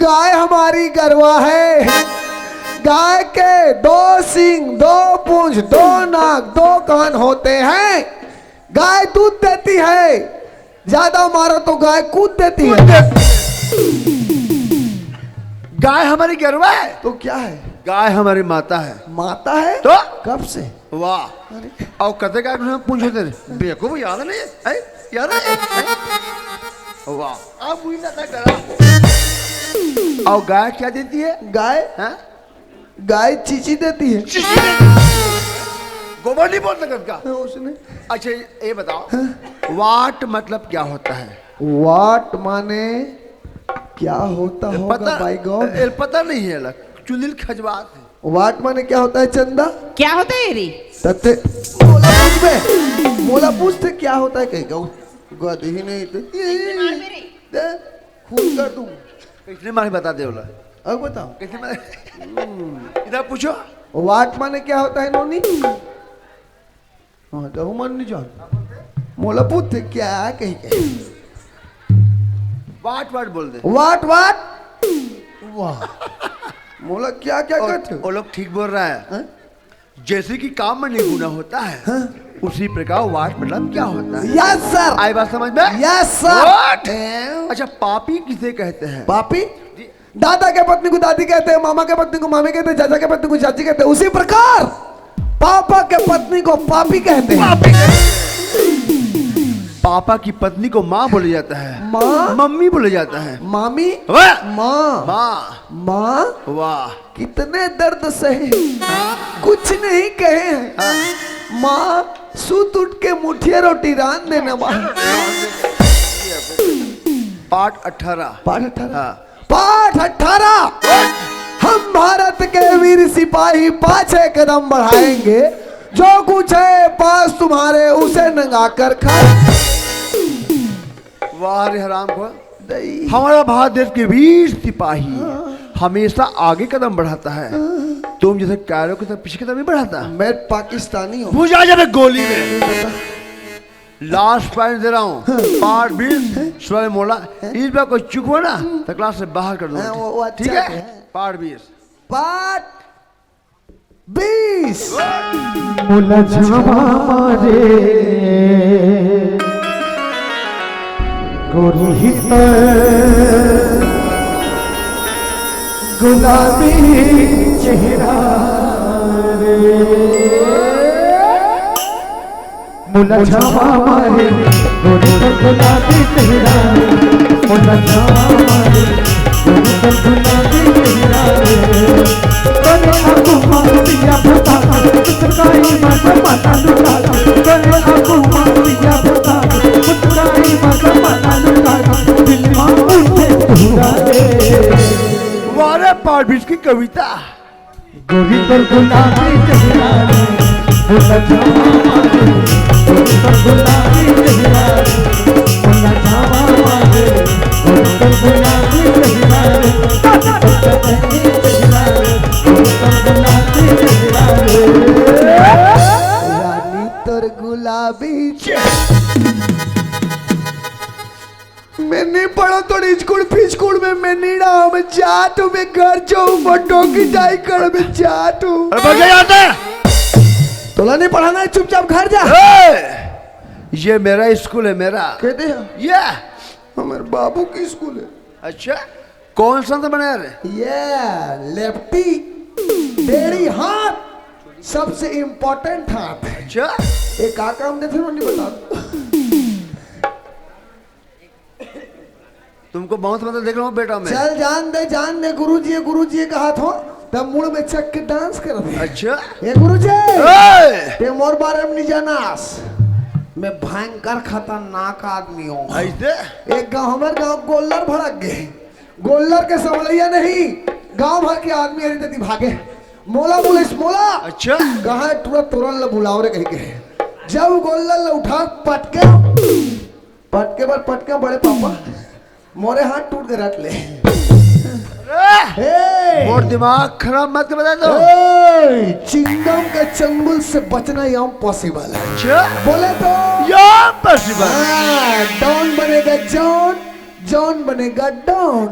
गाय हमारी गरवा है गाय के 2 सींग 2 पूंछ 2 नाक 2 कान होते हैं गाय दूध देती है ज्यादा मारो तो गाय कूद देती है गाय हमारी गरवा है। तो क्या है? गाय हमारी माता है। माता है? तो कब से? वाह। और कते गाय को पूछो तेरे बेवकूफ याद नहीं है? याद है? वाह। अब मुझे ना करा। और गाय क्या देती है? गाय? हाँ? गाय चीची देती है। गोबर नहीं बोल सकता क्या? उसने। अच्छा ये बताओ वाट मतलब क्या होता है? वाट माने क्या होता होगा भाई गॉड? पता नहीं है लग चुलिल खजवात है। वाट माने क्या होता है चंदा? क्या होता है री? तते मोला पूछते क्या होता है? कहीं गद ही नहीं दे खून कर दूं। कितने मारे बता दे बोला। अब बताओ कितने मारे इधर पूछो। वाट माने क्या होता है नोनी? हाँ तो मन नहीं जान मोला पूछते क्या कहीं कहीं वाट वाट बोल दे। वाट वाट वाह मोला क्या क्या करते वो लोग ठीक बोल रहा है। जैसे कि काम में निगुना होता है उसी प्रकार वाट मतलब क्या होता है? Yes sir. आई बात समझ में? Yes sir. अच्छा पापी किसे कहते हैं? पापी दादा के पत्नी को दादी कहते हैं, मामा के पत्नी को मामी कहते हैं, चाचा के पत्नी को चाची कहते हैं। उसी प्रकार पापा के पत्नी को पापी कहते हैं। पापा की पत्नी को माँ बोला जाता है। माँ? मम्मी बोला जाता है। मामी? वाह। माँ? माँ। माँ? वाह। कितने दर्द सहे कुछ नहीं कहे हैं। माँ सूत उठ के मुठिया रोटी रान देना। पाठ 18। पाठ 18। हाँ। पाठ 18। हम भारत के वीर सिपाही पाछे कदम बढ़ाएंगे, जो कुछ है पास तुम्हारे उसे नंगा कर खाए। वाह रे हराम को। हमारा भारत देश के वीर सिपाही हमेशा आगे कदम बढ़ाता है। तुम जैसे कैरो के पीछे कदम नहीं बढ़ाता। मैं पाकिस्तानी हूँ। बुझा जाए गोली में। लास्ट पॉइंट दे रहा हूँ। पार्ट 20 स्वयं मोला इस बार कोई चुप हो ना तो क्लास से बाहर कर हाँ, वो दूंगा। अच्छा ठीक है? है। पार्ट 20। पाठ 20। गुलाबी चेहरा मुला छावा मारे गोरी तो गुलाबी चेहरा मुला छावा मारे गोरी तो गुलाबी चेहरा तने आंखों मार दिया बता मुस्काई माता माता लुटा तने आंखों मार दिया बता मुस्काई माता माता लुटा दिल में उठे पूरा वारे पार्ट 20 की कविता। गोरी तो गुलाबी चेहरा मुला छावा मारे गोरी तो गुलाबी चेहरा मुला छावा मारे गोरी तो गुलाबी चेहरा रानी तोर गुलाबी मैंने पढ़ो तो स्कूल फी स्कूल में मैं नीड़ा में जाटू में घर जाऊं बटो की जाई कर में जाटू। बजे आता है तोला नहीं पढ़ाना है चुपचाप घर जा। ये मेरा स्कूल है मेरा। कहते हैं ये हमारे बाबू की स्कूल है। अच्छा कौन सा था बना रहे? ये लेफ्टी डेढ़ी हाथ सबसे इम्पोर्टेंट हाथ है। अच्छा एक का काम देते हो नहीं बता। तुमको बहुत मतलब देख रहा हूँ बेटा मैं। चल जान दे गुरुजी का हाथ हो तब मुड़ में चक के डांस कर दे। अच्छा ए गुरुजी ए! ते मोर बारे में नहीं जानास। मैं भयंकर खतरनाक आदमी हूँ। ऐसे एक गाँव हमारे गाँव गोल्लर भड़क गए। गोल्लर के समलिया नहीं गांव भर के आदमी अरे तती भागे। मोला पुलिस मोला। अच्छा कहा तुरंत ल बुलाओ रे कहीं के। जब गोल्लर उठा पटके बड़े पापा मोरे हाथ टूट के रख ले। और दिमाग खराब मत कर बता दो। चिंगम के चंगुल से बचना यहाँ पॉसिबल है। अच्छा बोले तो या पॉसिबल। डॉन बनेगा जॉन बनेगा डॉन।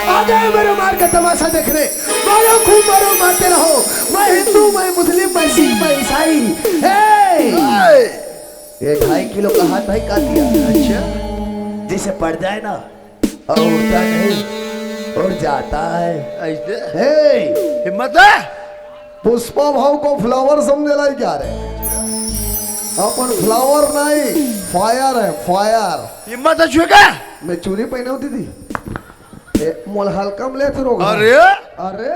आ गए मेरे मार का तमाशा देखने। मारो खूब मारो मारते रहो। मैं हिंदू मैं मुस्लिम मैं सिख मैं ईसाई। 1.5 किलो का हाथ भाई काट दिया। अच्छा जिसे पड़ जाए ना और उठता नहीं और जाता है। ऐसे हे हिम्मत है? पुष्पा भाव को फ्लावर समझेला क्या रे? अपन फ्लावर नहीं फायर है फायर। हिम्मत है छुए का? मैं चूड़ी पहने होती थी मोल हल्का में ले थे रोग। अरे अरे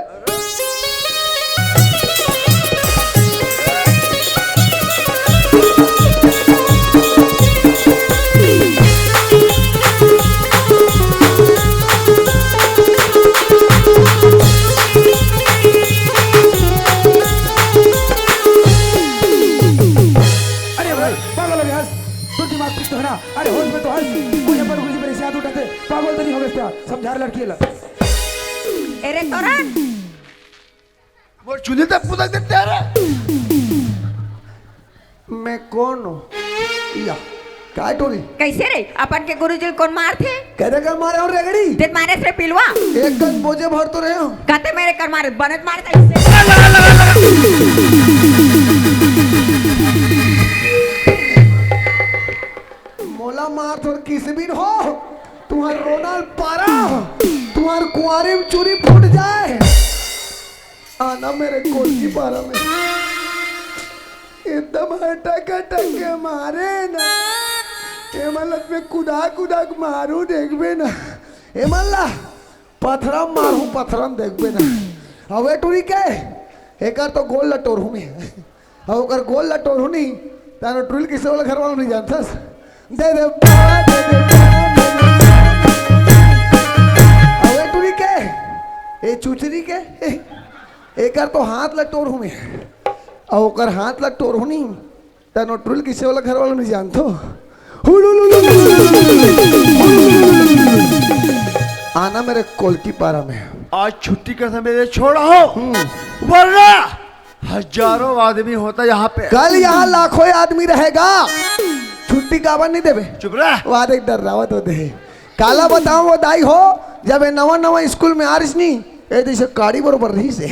अरे भाई पागल हो गया तो दिमाग ठीक तो है ना? अरे होश में तो हंस मुझे पर गुरुजी पर हाथ उठाते पागल तो नहीं हो गया समझा लड़की ला अरे तोरण वो चुनी तक पुदक देते हैं। मैं कौन हूँ या काय टोरी कैसे रे अपन के गुरुजी कौन मार थे? कहते कर मारे और रेगड़ी ते मारे से पिलवा एक गन बोझे भर तो रहे हो। कहते मेरे कर मारे बनत मारता इससे। मोला मार थोड़ किस भी हो तुम्हार रोनाल पारा तुम्हार कुआरे में चूरी फूट जाए आना मेरे कोल की पारा में एकदम हटक हटक के मारे ना ए मल्लत में कुदा कुदा के मारू देखबे ना ए मल्ला पथरम मारू पथरम देखबे ना हवे टूरी के एकर तो गोल लटोर हूं मैं अब ओकर गोल लटोर हूं नहीं तानो टूल किसे वाला घर वाला नहीं जानथस दे दे बाबा, दे दे बाबा, हवे टूरी के ए चुचरी के एकर तो हाथ लटोर हूं मैं और ओकर हाथ लटोर हूं नहीं तानो टूल किसे वाला घर वाला नहीं जानथो आना मेरे कोल की पारा में आज छुट्टी कर मेरे छोड़ा हो वरना हजारों आदमी होता यहाँ पे। कल यहाँ लाखों आदमी रहेगा छुट्टी काबर नहीं देवे चुप रह। वाद एक डर रावत होते है काला बताओ वो दाई हो जब ये नवा नवा स्कूल में आ रही नहीं ए जैसे काड़ी बरोबर रही से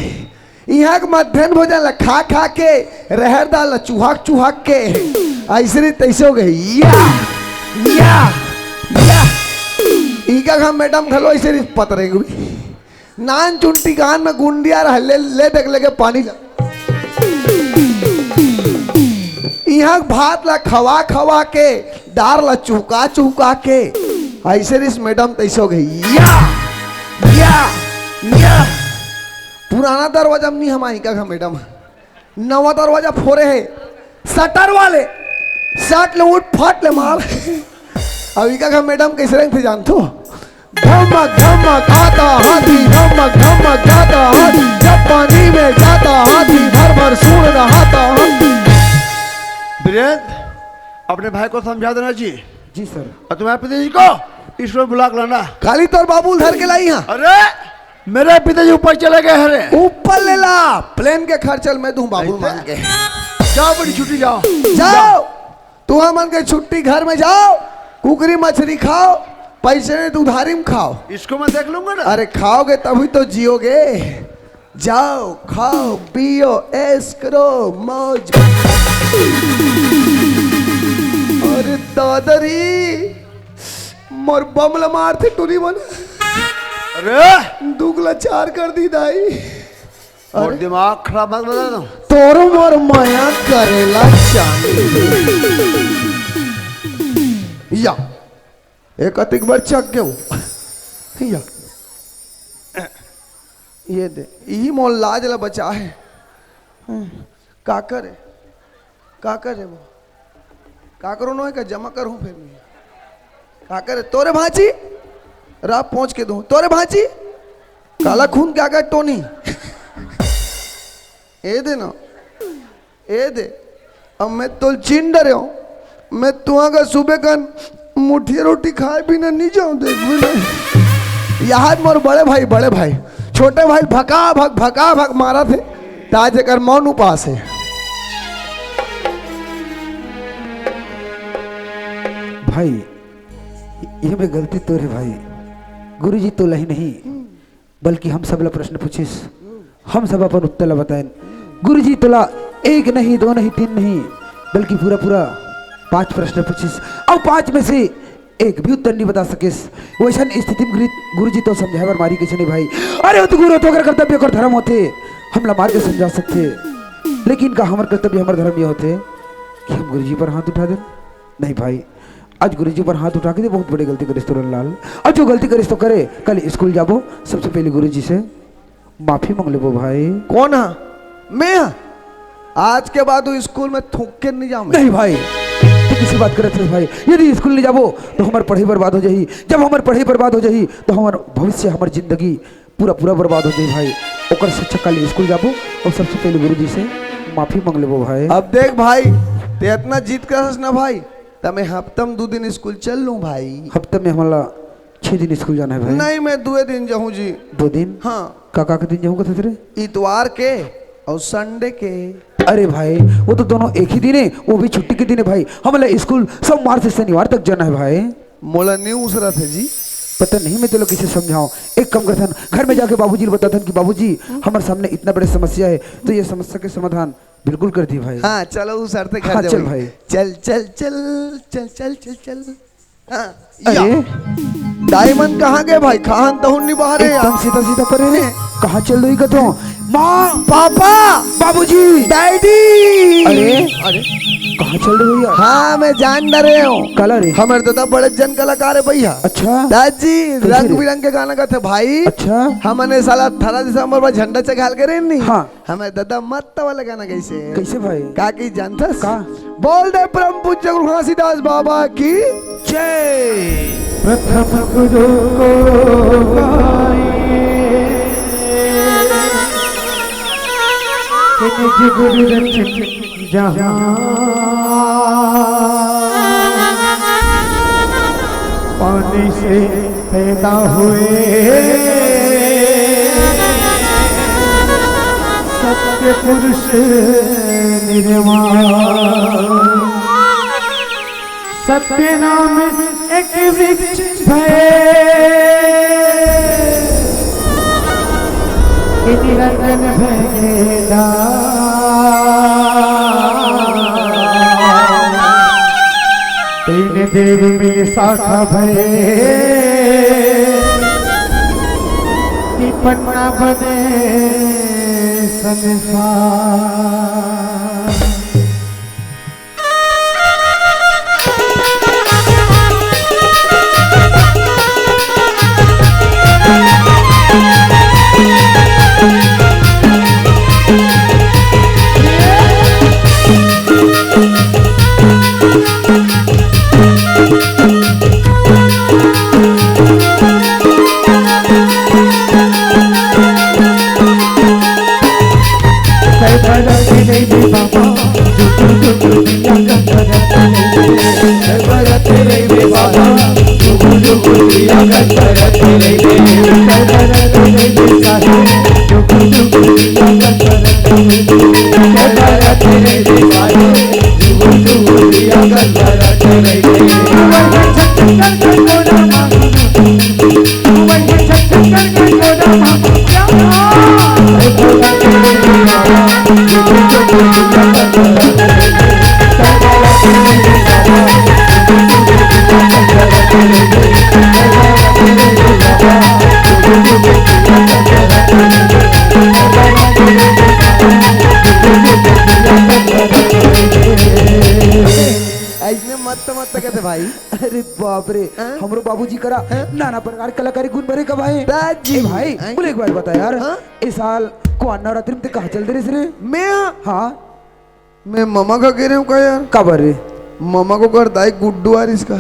यहाँ के मध्याह्न भोजन ला खा खा के रहर दाल चूहाक चूहाक के ऐसे तैसे हो गए या इनका हम मैडम खलो ऐसे पतरे नान चुंटी कान में गुंडिया रह ले देख लेके पानी ला यहाँ भात ला खवा खवा के दार ला चुका चुका के ऐसे रिस मैडम तैसे हो गई या पुराना दरवाजा नहीं हमारी का मैडम नवा दरवाजा फोरे है सटर वाले सट ले उठ फट ले मार अभी का मैडम कैसे रंग थे जानते हो धमक धमक आता हाथी धमक धमक जाता हाथी जब पानी में जाता हाथी भर भर सूढ़ नहाता हाथी। वीरेंद्र अपने भाई को समझा देना जी जी सर। और तुम्हारे पिताजी को इसमें बुला के लाना। खाली तोर बाबू धर के लाई यहाँ अरे मेरे पिताजी ऊपर चले गए हरे ऊपर ले ला प्लेन के खर्चल में दूं बाबू मान के जाओ बड़ी छुट्टी जाओ जाओ तू मन के छुट्टी घर में जाओ कुकरी मछली खाओ पैसे में तो उधारी में खाओ इसको मैं देख लूंगा ना। अरे खाओगे तभी तो जियोगे जाओ खाओ पियो ऐश करो मौज। अरे दादारी मोर बमला मारते टूरी बना अरे दुगला चार कर दी दाई और दिमाग खराब मत बता दो तोरो मोर माया करेला या एक अतिक बार चक गयो या ये दे यही मोल लाज ला बचा है का करे वो का करो नो का जमा करूं फिर मैं का करे तोरे भांची रात पहुंच के दूं तोरे भांची काला खून क्या कर टोनी ए दे ना ए दे अब मैं तो चिन डरे हूं मैं तुआ का सुबह का मुठिया रोटी खाए बिना नहीं जाऊं देख भी यहाँ मोर बड़े भाई छोटे भाई भका भक मारा थे ताज कर मौन उपास है भाई ये में गलती तो रे भाई गुरुजी तो लही नहीं बल्कि हम सब ला प्रश्न पूछिस हम सब अपन उत्तर ला बताएं गुरुजी तोला एक नहीं दो नहीं तीन नहीं बल्कि पूरा 5 प्रश्न पूछिस और 5 में से एक भी उत्तर नहीं बता सके वैसा स्थिति में गुरु जी तो समझाए बर मारी कैसे नहीं भाई। अरे तो गुरु तो अगर कर्तव्य और धर्म होते हमला मार के समझा सकते, लेकिन का हमारे कर्तव्य हमारे धर्म ये होते कि हम गुरु जी पर हाथ उठा दें। नहीं भाई, आज गुरु जी पर हाथ उठा के दे बहुत बड़ी गलती करिस तुरन लाल। और जो गलती करिस तो करे, कल स्कूल जाबो सबसे पहले गुरु जी से माफी मांग लेबो भाई। कौन है? मैं हाँ? आज के बाद वो स्कूल में थूक के नहीं जाऊँ। नहीं भाई, तो किसी बात करत है भाई। यदि स्कूल नहीं जाबो तो हमार पढ़ाई बर्बाद हो जाही। जब हमार पढ़ाई बर्बाद हो जाही तो हमार भविष्य हमार जिंदगी पूरा पूरा बर्बाद हो जाही भाई। ओकर से अच्छा कल स्कूल जाबो और सबसे पहले गुरु जी से माफी मांग लेबो भाई। अब देख भाई, ते इतना जीत कर ना भाई, तो मैं हफ्ता में 2 दिन स्कूल चल लूँ भाई। हफ्ते में हमारा 6 दिन स्कूल जाना है भाई। नहीं, मैं 2 दिन जाऊँ जी। 2 दिन? हाँ। काका के दिन जाऊँगा तेरे? इतवार के और संडे के। अरे भाई वो तो दोनों एक ही दिन है, वो भी छुट्टी के दिन है भाई। हमारा स्कूल सोमवार से शनिवार तक जाना है भाई। मोला नहीं उसरा थे जी। पता नहीं मैं तो लोग किसे समझाऊं। एक कम करथन, घर में जाके बाबूजी को बताथन कि बाबूजी हमारे सामने इतना बड़ी समस्या है, तो ये समस्या के समाधान बिल्कुल कर दी भाई। हाँ चलो उस अर्थ हाँ, चल भाई। चल चल चल चल चल चल चल। हाँ, अरे डायमंड कहाँ गए भाई? खान तो नहीं बाहर है। एकदम सीधा सीधा करे कहाँ चल रही कतो? माँ, पापा, बाबूजी, डैडी। अरे अरे कहाँ चल रही हो? हाँ मैं जान रहे हूँ। कला रे? हमारे दादा बड़े जन कलाकार है भैया। अच्छा दादी रंग बिरंग के गाना गाते भाई। अच्छा हमने साला 18 दिसंबर में झंडा चघाल के रहे नहीं। हाँ। हमें दादा मत वाला गाना कैसे कैसे भाई? का की जानता का? बोल दे परम पूज्य गुरु घासीदास बाबा की जय। प्रथम गुरु को निज गुरु रचित जहाँ पानी से पैदा हुए सत्य पुरुष निर्वाण। सत्य नाम एक वृक्ष निरंजन भैदा तीन देव मिल शाखा भय पन्ना बने संसार। कहते भाई। अरे बाप रे, हमरो बाबूजी करा नाना प्रकार कलाकारी गुण भरे कब आए दादी भाई। बोले एक बार बता यार, इस साल को नवरात्रि में कहाँ चल रहे रे? मैं हाँ मैं मामा का कह रहा हूँ का यार। कब रे? मामा को करता है गुड्डू यार इसका।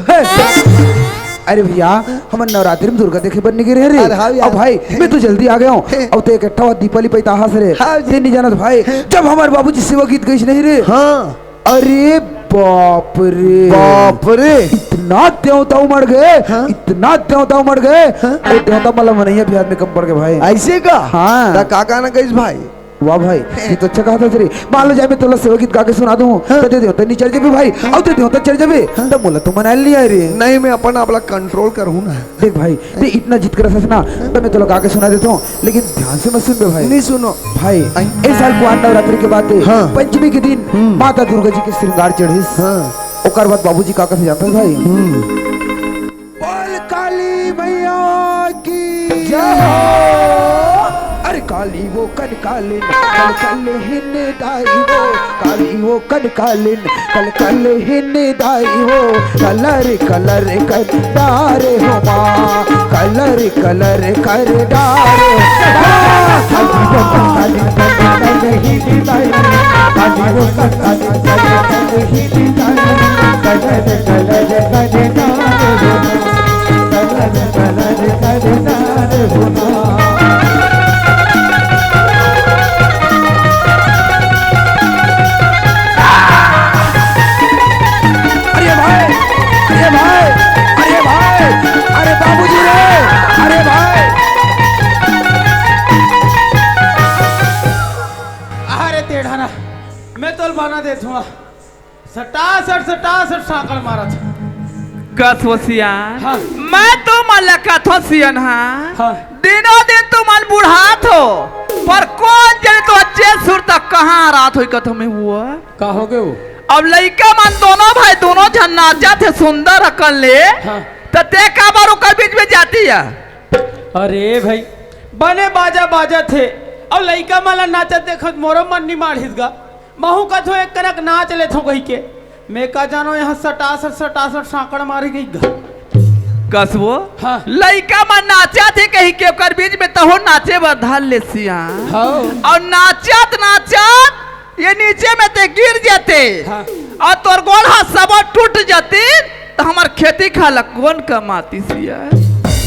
अरे भैया हम नवरात्रि में दुर्गा देखे बनने के रहे रे। हाँ अब भाई मैं तो जल्दी आ गया हूँ। अब तो इकट्ठा हुआ दीपावली पे इतिहास रे। ते नहीं जाना भाई, जब हमारे बाबूजी सेवा गीत गई नहीं रे। हाँ अरे बाप रे बाप रे, इतना देवता उमड़ गए, इतना देवता उमड़ गए। वो देवता मतलब मनैया बिहार में कम पड़ गए भाई। ऐसे का? हाँ काका ना कही भाई। वाह भाई ये तो अच्छा कहा था तेरे। मान लो जाए मैं तोला सेवा गीत गा के सुना दूं तो दे देवता नहीं चढ़ जाबे भाई। अब तो देवता चढ़ जाबे तब बोला तू मना लिया रे। नहीं मैं अपना अपना कंट्रोल करूँ ना। देख भाई ते इतना जिद कर ना तो मैं तोला गा के सुना देता हूँ, लेकिन ध्यान से मत सुन बे भाई। नहीं सुनो भाई इस साल को नवरात्रि के बाद पंचमी के दिन माता दुर्गा जी के श्रृंगार चढ़िस। ओकर बाद बाबूजी काका से जाता है भाई अरे काली वो कन कालिन कल कल हिन दाई वो काली वो कन कालिन कल कल हिन दाई वो कलर कलर कर डारे हो माँ कलर कलर कर डारे काली वो कन कालिन कल कल हिन दाई काली वो कन कालिन कल कल हिन दाई कलर कलर कर डारे हो कलर कलर कर डारे हो मैं तो बाना दे दूंगा सटासट सटासट साकल मारा था कसवसियान हाँ। मैं तो मलका थो सियन हाँ हाँ। दिनों दिन तो मन बुढ़ा थो पर कौन जने तो अच्छे सुर तक कहाँ रात हुई कथो में हुआ का हो गए वो अब लड़का मन दोनों भाई दोनों जन नाचा थे सुंदर अकल ले हाँ। तो ते का बारू कल बीच में जाती है अरे भाई बने बाजा बाजा थे अब लड़का माला नाचा देखो मोरो मन नहीं मारिसगा महू का थो एक करक नाच ले थो कही के मैं का जानो यहाँ सटासट सटासट साकड़ मारी गई घर कसवो हाँ। लड़का मन नाचा थे कहीं के ओकर बीच में तो हो नाचे बधाल ले सिया हाँ। और नाचत नाचत ये नीचे में ते गिर जाते हाँ। और तोर गोड़ हाथ सब टूट जाती तो हमार खेती खाला कौन कमाती सिया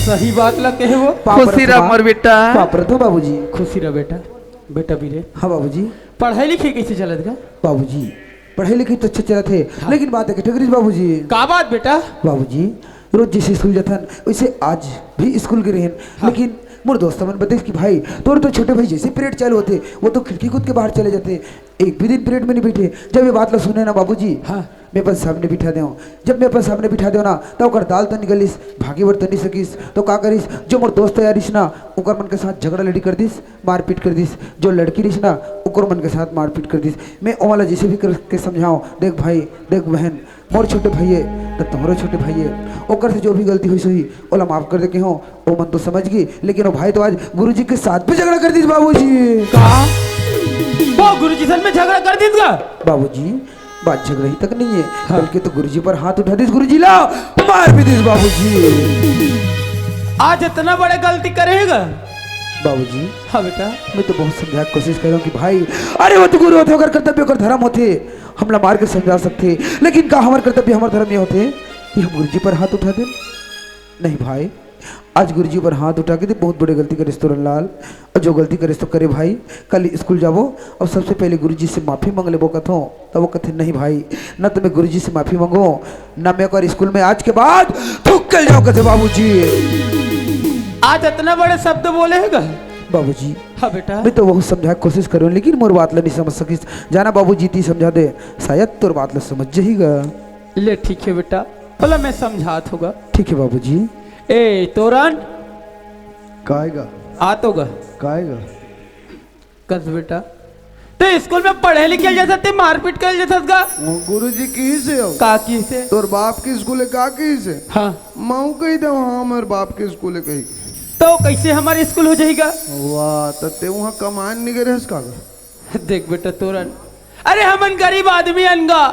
सही बात लग कहे वो खुशी रह मोर बेटा पापर तो बाबूजी खुशी रह बेटा बेटा बीरे हाँ बाबूजी पढ़ाई लिखाई कैसे चलत गा बाबूजी पढ़ाई लिखाई तो अच्छे चला थे लेकिन बात है कि ठगरीज बाबूजी का बात बेटा बाबूजी रोज जैसे स्कूल जाथन वैसे आज भी स्कूल के रहन लेकिन मोर दोस्त मन बताइस कि भाई तोर तो छोटे भाई जैसे पीरियड चालू होते वो तो खिड़की कूद के बाहर चले जाते एक भी दिन पीरियड में नहीं बैठे जब ये बात ला सुने ना बाबूजी हाँ। मैं अपन सामने बिठा दे जब मैं अपन सामने बिठा दे ना तो ओकर दाल तो निकलिस भागी बर तो नहीं सकिस तो का करिस जो मोर दोस्त यारिस ना ओकर मन के साथ झगड़ा लड़ी कर दिस मारपीट कर दिस जो लड़की रिस ना ओकर मन के साथ मारपीट कर दिस मैं ओ वाला जैसे भी करके समझाऊँ देख भाई देख बहन मोर छोटे भाई है तो तुम्हारे छोटे भाई है ओकर से जो भी गलती हुई सही ओला माफ कर दे के हो वो मन तो समझ गई लेकिन वो भाई तो आज गुरुजी के साथ भी झगड़ा कर दिस बाबूजी का वो गुरुजी सन में झगड़ा कर दीस गा बाबूजी बात झगड़ा ही तक नहीं है बल्कि तो गुरुजी पर हाथ उठा दिस गुरुजी ला मार भी दिस बाबूजी आज इतना बड़े गलती करेगा बाबूजी हाँ बेटा मैं तो बहुत समझाने की कोशिश कर रहा हूँ कि भाई अरे वो तो गुरु होते अगर कर्तव्य कर धर्म होते हमला मार के समझा सकते लेकिन का हमारे कर्तव्य हमारे धर्म ये होते कि हम गुरुजी पर हाथ उठा दे नहीं भाई आज गुरुजी पर हाथ उठा के दे बहुत बड़ी गलती करे तो लाल और जो गलती करे तो करे भाई कल स्कूल जाबो और सबसे पहले गुरुजी से माफ़ी मांग लेबो कथो तब वो कथे नहीं भाई न तो मैं गुरुजी से माफ़ी मांगो न मैं और स्कूल में आज के बाद थूक कर जाओ कथे बाबूजी आज इतना बड़े शब्द बोले है गा बाबूजी हाँ बेटा मैं तो बहुत समझाने की कोशिश करूँ लेकिन मोर बात ला नहीं समझ सकीस जाना बाबूजी ती समझा दे शायद तोर बात ला समझ जाएगा ले ठीक है बेटा बोला मैं समझात होगा ठीक है बाबूजी ए तोरन काएगा आतो गा काएगा कस बेटा तो स्कूल में पढ़े लिखे जैसा ते मारपीट कर जैसा गा गुरुजी की से हो काकी से तोर बाप की स्कूल का की से हाँ माऊ कही दे हाँ मेरे बाप के स्कूल कही तो कैसे हमारे स्कूल हो जाएगा वाह तो ते वहाँ कमान नहीं करे का देख बेटा तोरन अरे हमन गरीब आदमी अनगा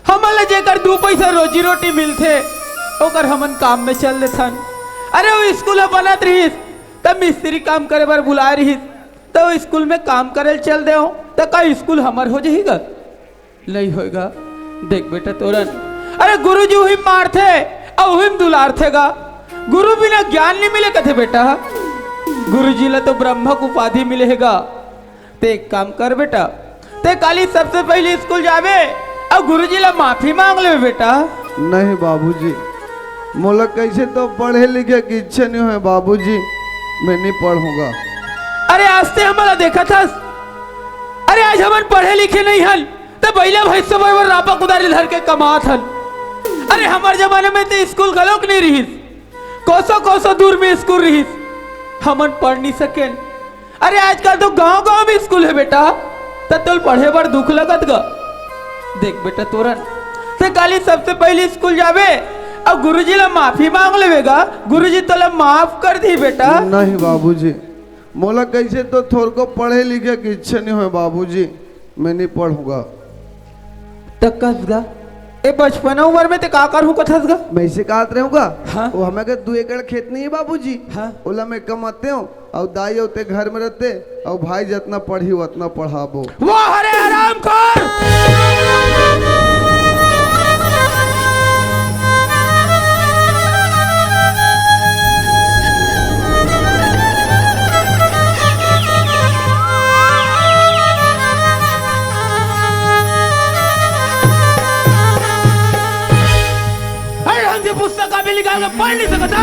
हमन ले जेकर 2 पैसा रोजी रोटी मिलते ओकर हमन काम में चल लेथन अरे वो स्कूल बनत रहीस तब मिस्त्री काम करे बार बुला रहीस तो स्कूल में काम करे चल दे तो का स्कूल हमार हो जाएगा नहीं होएगा देख बेटा तोरन अरे गुरु जी वही मारते और वही दुलारते गा गुरु बिना ज्ञान नहीं मिले कथे बेटा गुरु जी ला तो ब्रह्मक उपाधि मिलेगा ते एक काम कर बेटा ते काली सबसे पहले स्कूल जावे और गुरु जी ला माफी मांग ले बेटा नहीं बाबूजी मोला कैसे तो पढ़े लिखे की इच्छा नहीं है बाबूजी मैं नहीं पढ़ूंगा अरे आज से हमारा देखा था अरे आज हम पढ़े लिखे नहीं हन तो पहले भाई सब रापा कुदारी धर के कमात हन अरे हमारे जमाने में तो स्कूल गलोक नहीं रही कोसो कोसो दूर में स्कूल रही हमन पढ़ नहीं सके अरे आजकल तो गांव गांव में स्कूल है बेटा तो पढ़े बार दुख लगत गा देख बेटा तोरन से काली सबसे पहले स्कूल जावे अब गुरुजी ला माफी मांग लेवेगा, गुरुजी तोला माफ कर दी बेटा। नहीं बाबूजी, मोला कैसे तो थोड़ को पढ़े लिखे की इच्छा नहीं है बाबूजी, मैं नहीं पढ़ूंगा। तकसगा ए बचपन उम्र में ते का कर हूं कथसगा। मैं इसे कहत रहूंगा। हाँ। वो हमें के 2 एकड़ खेत नहीं है बाबूजी। हाँ। ओला में कमाते हो और दाई होते घर में रहते और भाई जितना पढ़ी उतना पढ़ाबो। वो हरे हराम खोर। पुस्तक का भी निकाल के पढ़ नहीं सकता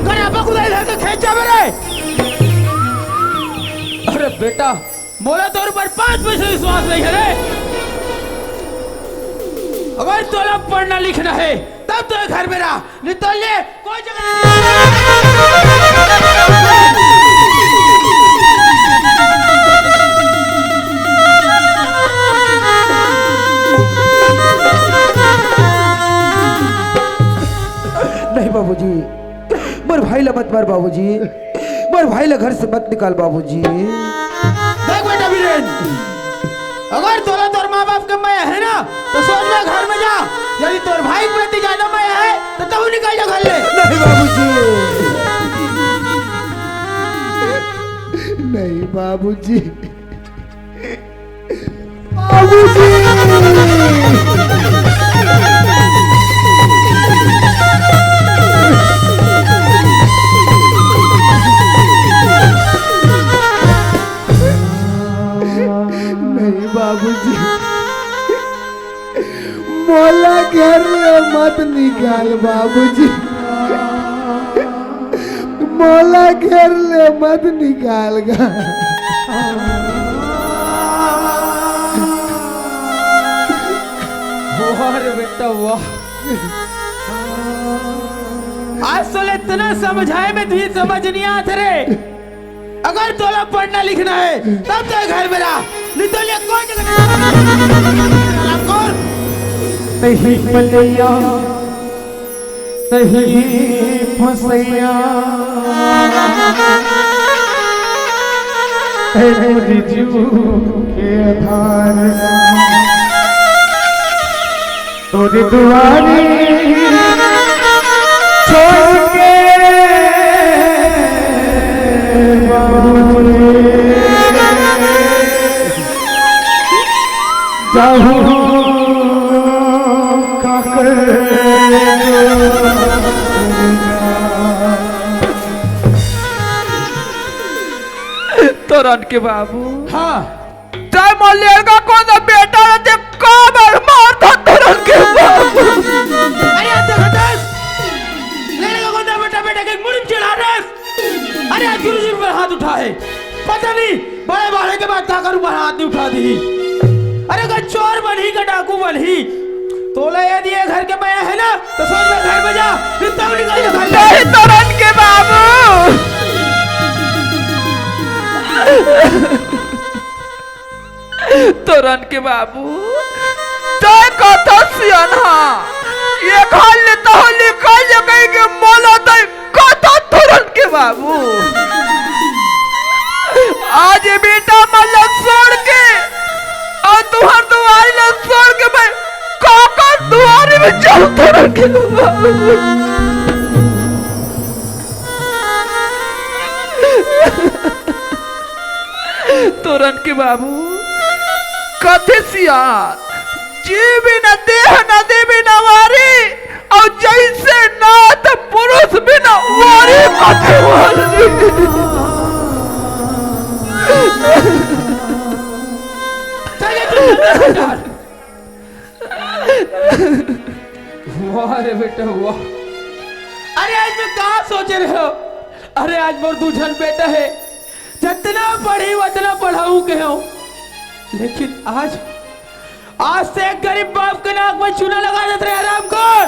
कर आपा खुदा इधर के खेत जा मेरे। अरे बेटा मोला तोर पर 5 पैसे विश्वास नहीं है रे। अगर तोला पढ़ना लिखना है तब तो घर में रह, नहीं तो ले कोई नहीं बाबूजी, मोर भाई ला मत मार बाबूजी, मोर भाई ला घर से मत निकाल बाबूजी। देख बेटा वीरेन, अगर तोरा तोर माँ बाप के माया है ना तो सोच ले घर में जा, यदि तोर भाई के प्रति ज्यादा माया है तो तू निकल जा घर ले। नहीं बाबूजी, नहीं बाबूजी, नहीं बाबूजी, मोला घर में मत निकाल बाबूजी, मोला घर ले मत निकाल गा। वाह रे बेटा वाह, आज तो इतना समझाए में तुझे समझ नहीं आता रे। अगर तोला पढ़ना लिखना है तब तो घर में रह, नहीं तो ले कोई जगह नहीं मलैया नहीं फसैया के आधार तोरी दुआरी छोड़ के जाऊं तोरन के बाबू। हाँ चाहे मलियर का कौन बेटा रहते काबर मारता तोरन के बाबू। अरे आज देखो दस लेने का कौन बेटा बेटा के मुड़ी चढ़ा दस। अरे आज गुरुजी पर हाथ उठा है, पता नहीं बड़े बाड़े के बाद ताकर ऊपर हाथ नहीं उठा दी। अरे अगर चोर बनी का डाकू बनी तोला यदि ये घर के माया है ना तो सोच में घर में जा, फिर तब निकल जा घर नहीं तोरन के बाबू। तोरन के बाबू चाहे कथा सियान ये खाल ले तो निकल जा कहीं के मोला तो कथा तोरन के बाबू। आज ये बेटा मतलब छोड़ के और तुम्हार दुआरी ला छोड़ के मैं काका दुआरी में जाऊं तोरन के बाबू। तोरन के बाबू कथे सियान जी भी न देह न दे भी न वारी और जैसे नाथ पुरुष भी न वारी कथे वारी। वाह रे बेटा वाह। अरे आज मैं कहाँ सोच रहे हो। अरे आज मोर दूजन बेटा है, जितना पढ़ी उतना पढ़ाऊ के हो, लेकिन आज से एक गरीब बाप के नाक में चूना लगा देते रहे हरामखोर।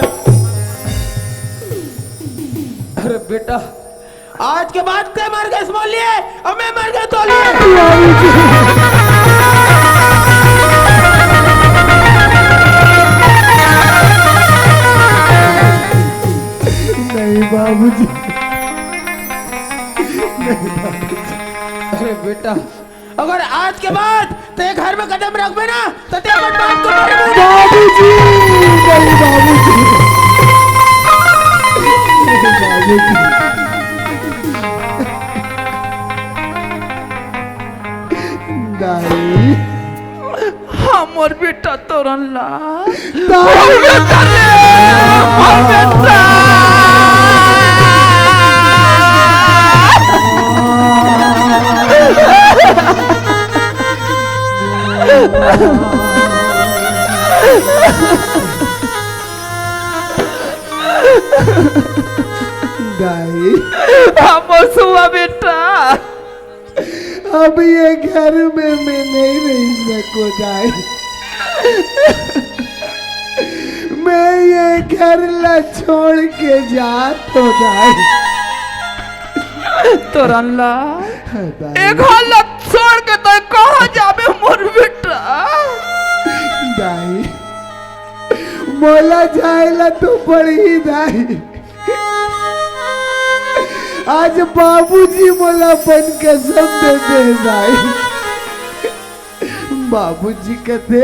अरे बेटा आज के बाद ते मर गए बोल लिए और मैं मर गया तो लिए। आज के बाद ते घर में कदम रखबे ना तो ते अपन बाप को मारे मुंह बाबूजी नहीं बाबूजी बाबूजी नहीं हमर बेटा तोरन लाल नहीं हमर सुआ बेटा अब ये घर में मैं नहीं रह सकूं दाई मैं ये घर ला छोड़ के जा तो दाई तोरन लाल दाई एक हालत छोड़ के तो कहाँ जाबे मोर बेटा दाई मोला जाएला तो पड़ी दाई आज बाबूजी मोला बन कसम दे दे दाई बाबूजी कहते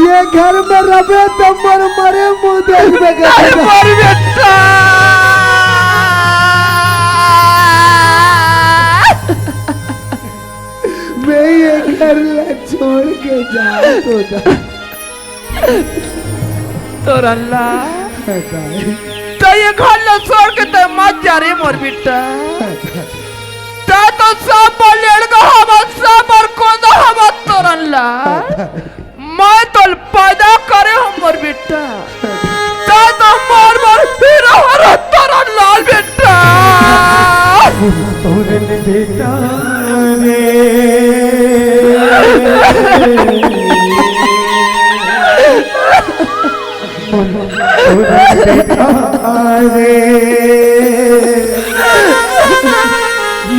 ये घर में रबे तो मर मरे मुंह देखबे कहते मोर बेटा मैं ये घर ला छोड़ के जा तो तोरन लाल दाई तो ये घर ला छोड़ के तो मत जा रे मोर बेटा तो सब बोलेगा हम सब और को तो हम तोरन लाल मैं तो पैदा करे हम मोर बेटा तो मोर मोर फिर हर तोरन लाल बेटा तोरन बेटा रे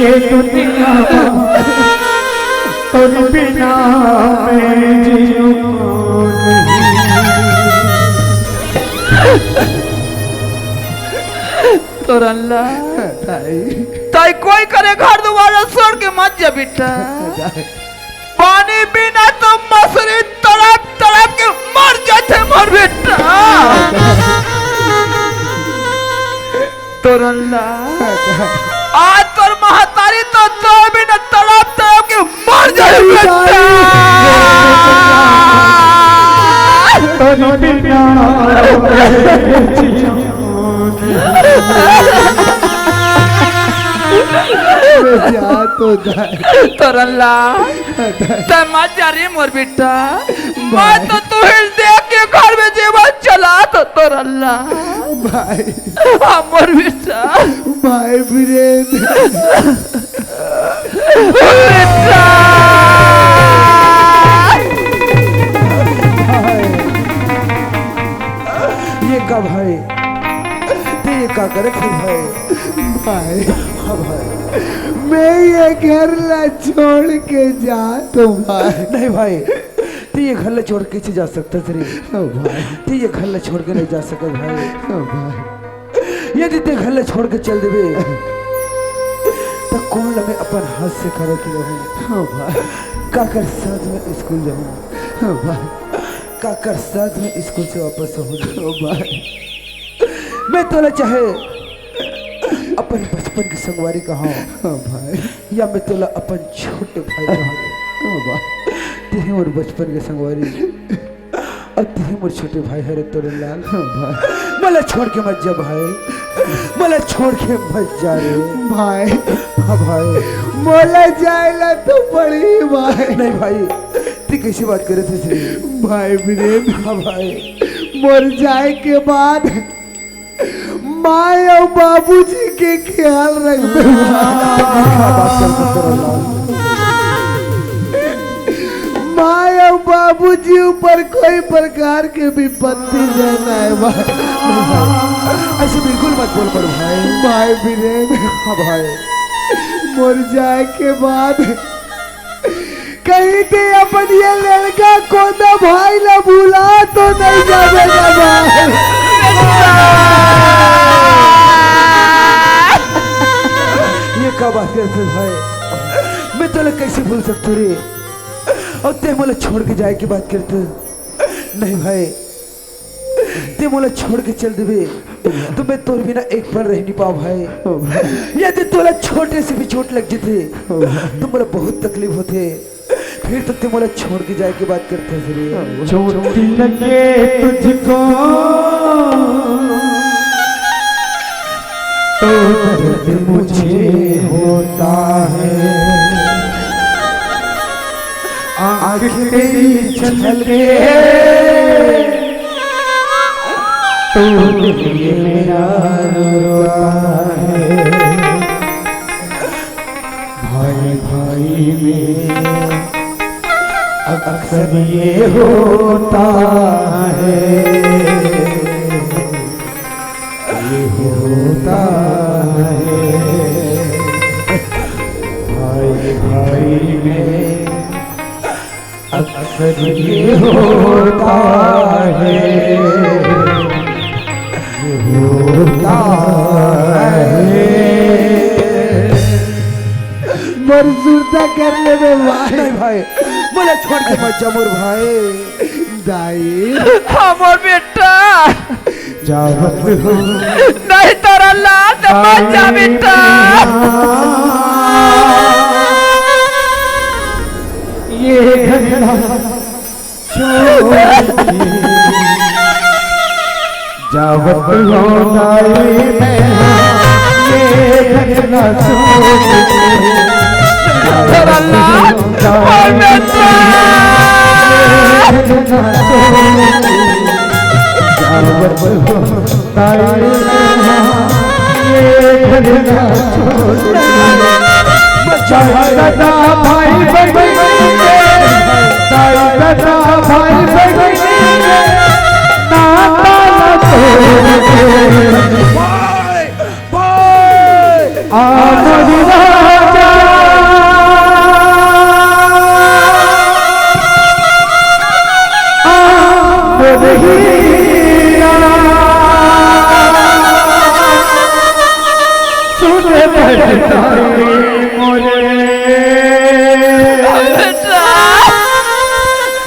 ये दुनिया तो बिना मैं जीऊं तोरन लाल दाई ताई कोई करे घर दोबारा छोड़ के मत जा बेटा पानी बिना तो मछली तड़प तड़प के मर जाते मोर बेटा तोरन लाल आज तोर महतारी तो दो बिना तड़प तड़प के मर जाए बेटा तो बिना जा तो दाई तोरन लाल ते मत जा रे मोर बेटा मैं तो तुहिल देख के घर में जीवन चला तो तोरन लाल भाई मोर बेटा भाई वीरेंद्र बेटा ये कब है ते ये का करे खुद है भाई हाँ भाई मैं ये घर ला छोड़ के जा तो भाई नहीं भाई ते ये घर ला छोड़ के कैसे जा सकता तेरे ओ भाई ते ये घर ला छोड़ के नहीं जा सकता भाई ओ भाई यदि ते घर ला छोड़ के चल देवे तो कौन लगे अपन हाथ से खड़े की रहूं ओ भाई काकर साथ में स्कूल जाऊं ओ भाई काकर साथ में स्कूल से वापस हो ओ भाई मैं तो चाहे अपन बचपन की संगवारी कहा ओ भाई या मैं तोला अपन छोटे भाई कहा ओ भाई तेहे मोर बचपन के संगवारी और तेहे मोर छोटे भाई है रे तोरे लाल ओ भाई मला छोड़ के मत जा भाई मला छोड़ के मत जा रे भाई हाँ भाई मोला जाएला तो पड़ी भाई नहीं भाई तू कैसी बात करे थे श्री भाई वीरेंद्र हाँ भाई मर जाए के बाद माँ और बाबूजी के ख्याल रखबे क्या बात करते तोरे लाल माँ और बाबूजी ऊपर कोई प्रकार के विपत्ति जाना है भाई ऐसे बिल्कुल मत बोल पर भाई भाई वीरेंद्र हाँ भाई मर जाए के बाद कहीं ते अपन ये लड़का को ना भाई ना भूला तो नहीं जाएगा भाई ये क्या बात करते भाई मैं तो कैसे भूल सकते रे। और ते मोला छोड़ के जाए की बात करते नहीं भाई, ते मोला छोड़ के चल देवे तो मैं तोर बिना एक पल रह नहीं पाओ भाई। यदि तोला छोटे से भी चोट लग जाते तो मोला बहुत तकलीफ होते, फिर तो ते मोला छोड़ के जाए की बात करते रे। चोट लगे तुझको तो दर्द मुझे होता है, आँख तेरी छलके तो दिल मेरा रोता है। भाई भाई में अक्सर ये होता है, ये होता है। भाई भाई में अक्सर ये होता है, ये होता है। मरजुरता कर ले भाई। नहीं भाई बोला छोड़ के मत जा मोर भाई। दाई हमर बेटा जावत हो नहीं तोरा लात मत जा बेटा। ये घटना छोड़ जावत हो दाई में, ये घटना छोड़ तोरा लात और बेटा जावत हो दाई में, ये घटना छोड़ दादा भाई बहनी दादा भाई बहनी नाता आमदी राजा आमदी सुने बैठा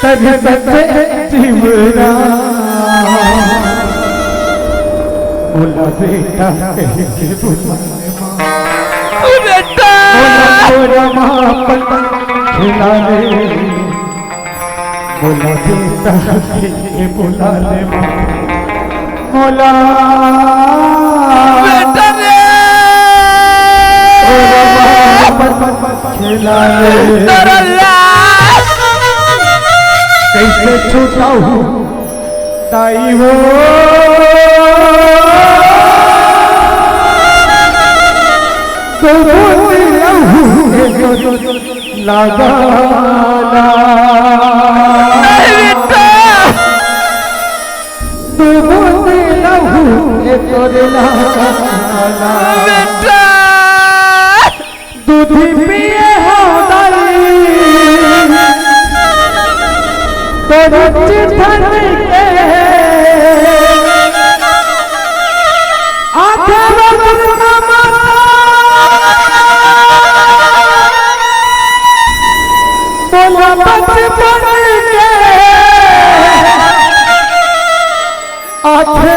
तभी सिमरा बोला बेटा के बोला बेटा बोला माँ खिला ले, बोला बेटा के बोला ले बोला बेटा रे खिला ले। तोरा लात कैसे छूटा हूँ ताई हो तो लगा बेटा दूध पिए हो तो चिठन के आधा बोला बचपन के आधे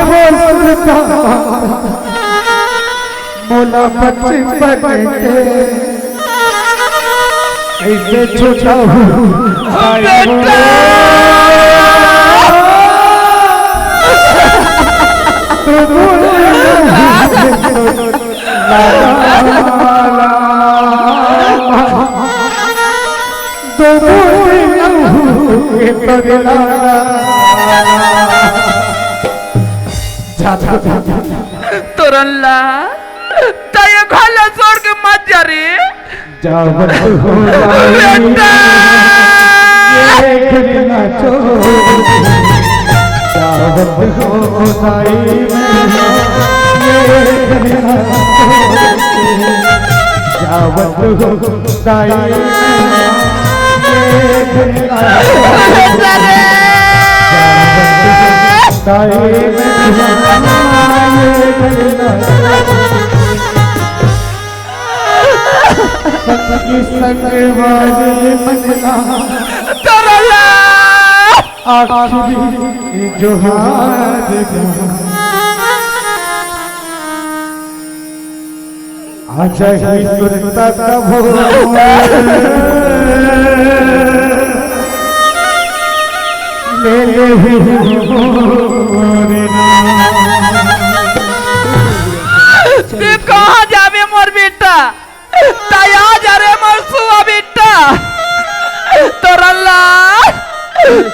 बोला बचपन के ऐसे छोटा हूँ तोरल्ला तय घर छोड़ के मत जा रे जावत हो बेटा जावत हो दाई में जावत हो दाई सखी संग वाले मंगला तरला आखिरी जो हाथ आजा ही सुरता का भोर ले ले तू कहाँ जाबे मोर बेटा तया जा रे मोर सुआ बेटा तरला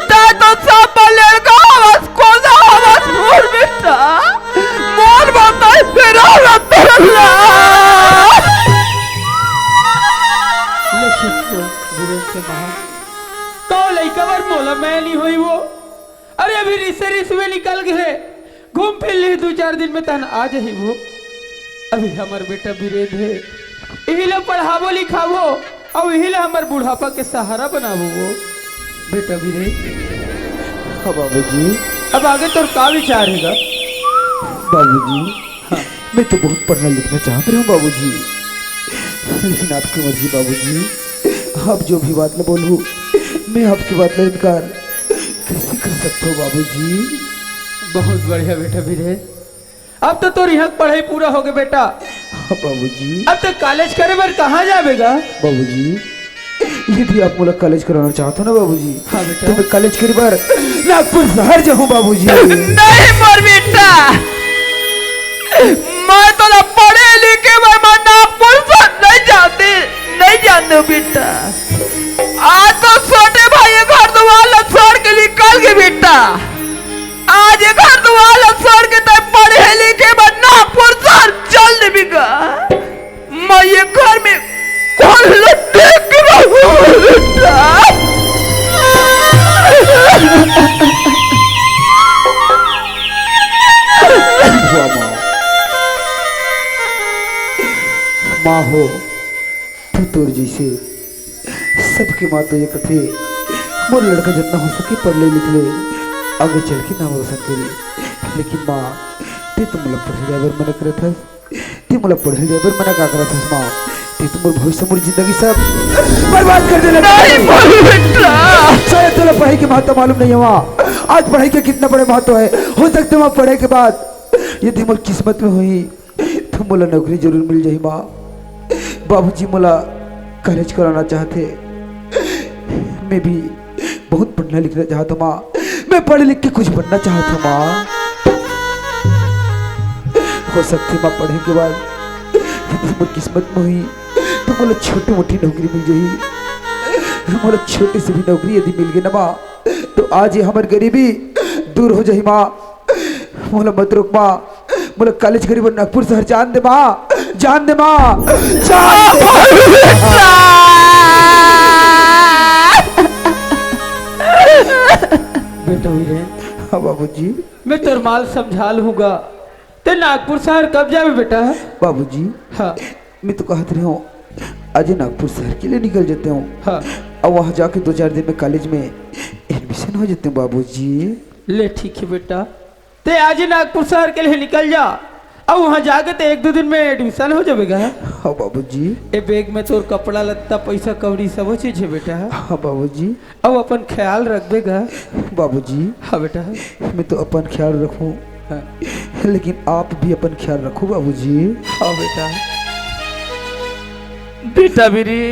ता तो सब बोले का आवाज कौन सा आवाज मोर बेटा मोर बता फिर आओ तरला मोला मैं नहीं हुई वो अरे अभी रिस में निकल गए घूम फिर ली 2-4 दिन में तन आ जाही वो अभी हमार बेटा बिरेद है यही ला पढ़ावो लिखावो और यही ला हमार बुढ़ापा के सहारा बनावो वो बेटा बिरेद। हाँ बाबूजी। अब आगे तो क्या विचार है बाबूजी हाँ मैं तो बहुत पढ़ना लिखना चाहता हूँ बाबूजी, लेकिन आपकी मर्जी बाबूजी। आप जो भी बात न बोलूँ मैं आपकी बात में इनकार कैसे कर सकता हूँ बाबूजी। बहुत बढ़िया बेटा बिरेद, अब तो तोर यहाँ पढ़ाई पूरा हो गया बेटा। हाँ बाबूजी। अब तो कॉलेज करे बार कहाँ जाएगा बाबूजी? यदि आप मुझे कॉलेज कराना चाहते हो ना बाबूजी, हाँ बेटा, तो मैं कॉलेज के बार नागपुर शहर जाऊँ बाबूजी। नहीं मोर बेटा मैं तो ना पढ़े लिखे मैं नागपुर से नहीं जानते बेटा। आज तो छोटे भाई घर द्वार छोड़ के निकल गए बेटा, आज घर द्वार छोड़ के तो पढ़े लिखे मैं नागपुर शहर चल देगा। मैं ये घर में कौन देख रहा हूँ बेटा। माँ हो तू तोर जैसे सबके माँ तो ये कथे मोर लड़का जितना हो सके पढ़ ले लिख ले आगे चल के नाम रोशन करे, लेकिन माँ ते तो मुला पढ़े जाए मना करे था, ते मुला पढ़े जाए मना का करा था माँ, ते तो मोर भविष्य मोर जिंदगी सब बर्बाद कर देने बेटा। शायद तुला पढ़ाई के महत्व मालूम नहीं है माँ, आज पढ़ाई के कितना बड़े महत्व है। हो सकते वहाँ पढ़ाई के बाद यदि मोर किस्मत में हुई तो मोला नौकरी जरूर मिल जाए माँ। बाबूजी मोला कॉलेज कराना चाहते, मैं भी बहुत पढ़ना लिखना चाहता माँ, मैं पढ़ लिख के कुछ बनना चाहता माँ। हो सकती माँ पढ़ने के बाद यदि मोर किस्मत में हुई तो मोला छोटी मोटी नौकरी मिल जाए, मोला छोटी सी भी नौकरी यदि मिल गई ना माँ तो आज ही हमारी गरीबी दूर हो जाए माँ। मोला मत रोक माँ, मोला कॉलेज करी नागपुर शहर जान दे माँ, जान दे माँ, जान दे। बेटा हुई हाँ बाबूजी। मैं तोर माल समझा लूंगा, ते नागपुर शहर कब जावे बेटा? बाबूजी हाँ मैं तो कहते रही हूँ आज नागपुर शहर के लिए निकल जाते हूँ, हाँ और वहाँ जाके 2-4 दिन में कॉलेज में एडमिशन हो जाते हैं बाबूजी। ले ठीक है बेटा, ते आज ही नागपुर शहर के लिए निकल जा और वहाँ जाके ते 1-2 दिन में एडमिशन हो जाएगा। हाँ बाबूजी। ए बैग में तोर कपड़ा लत्ता पैसा कौड़ी सब चीज है बेटा। हाँ बाबूजी। अब अपन ख्याल रखेगा बाबूजी। हाँ बेटा। मैं तो अपन ख्याल रखूँ, हाँ। लेकिन आप भी अपन ख्याल रखो बाबूजी। हाँ बेटा। बेटा बिरी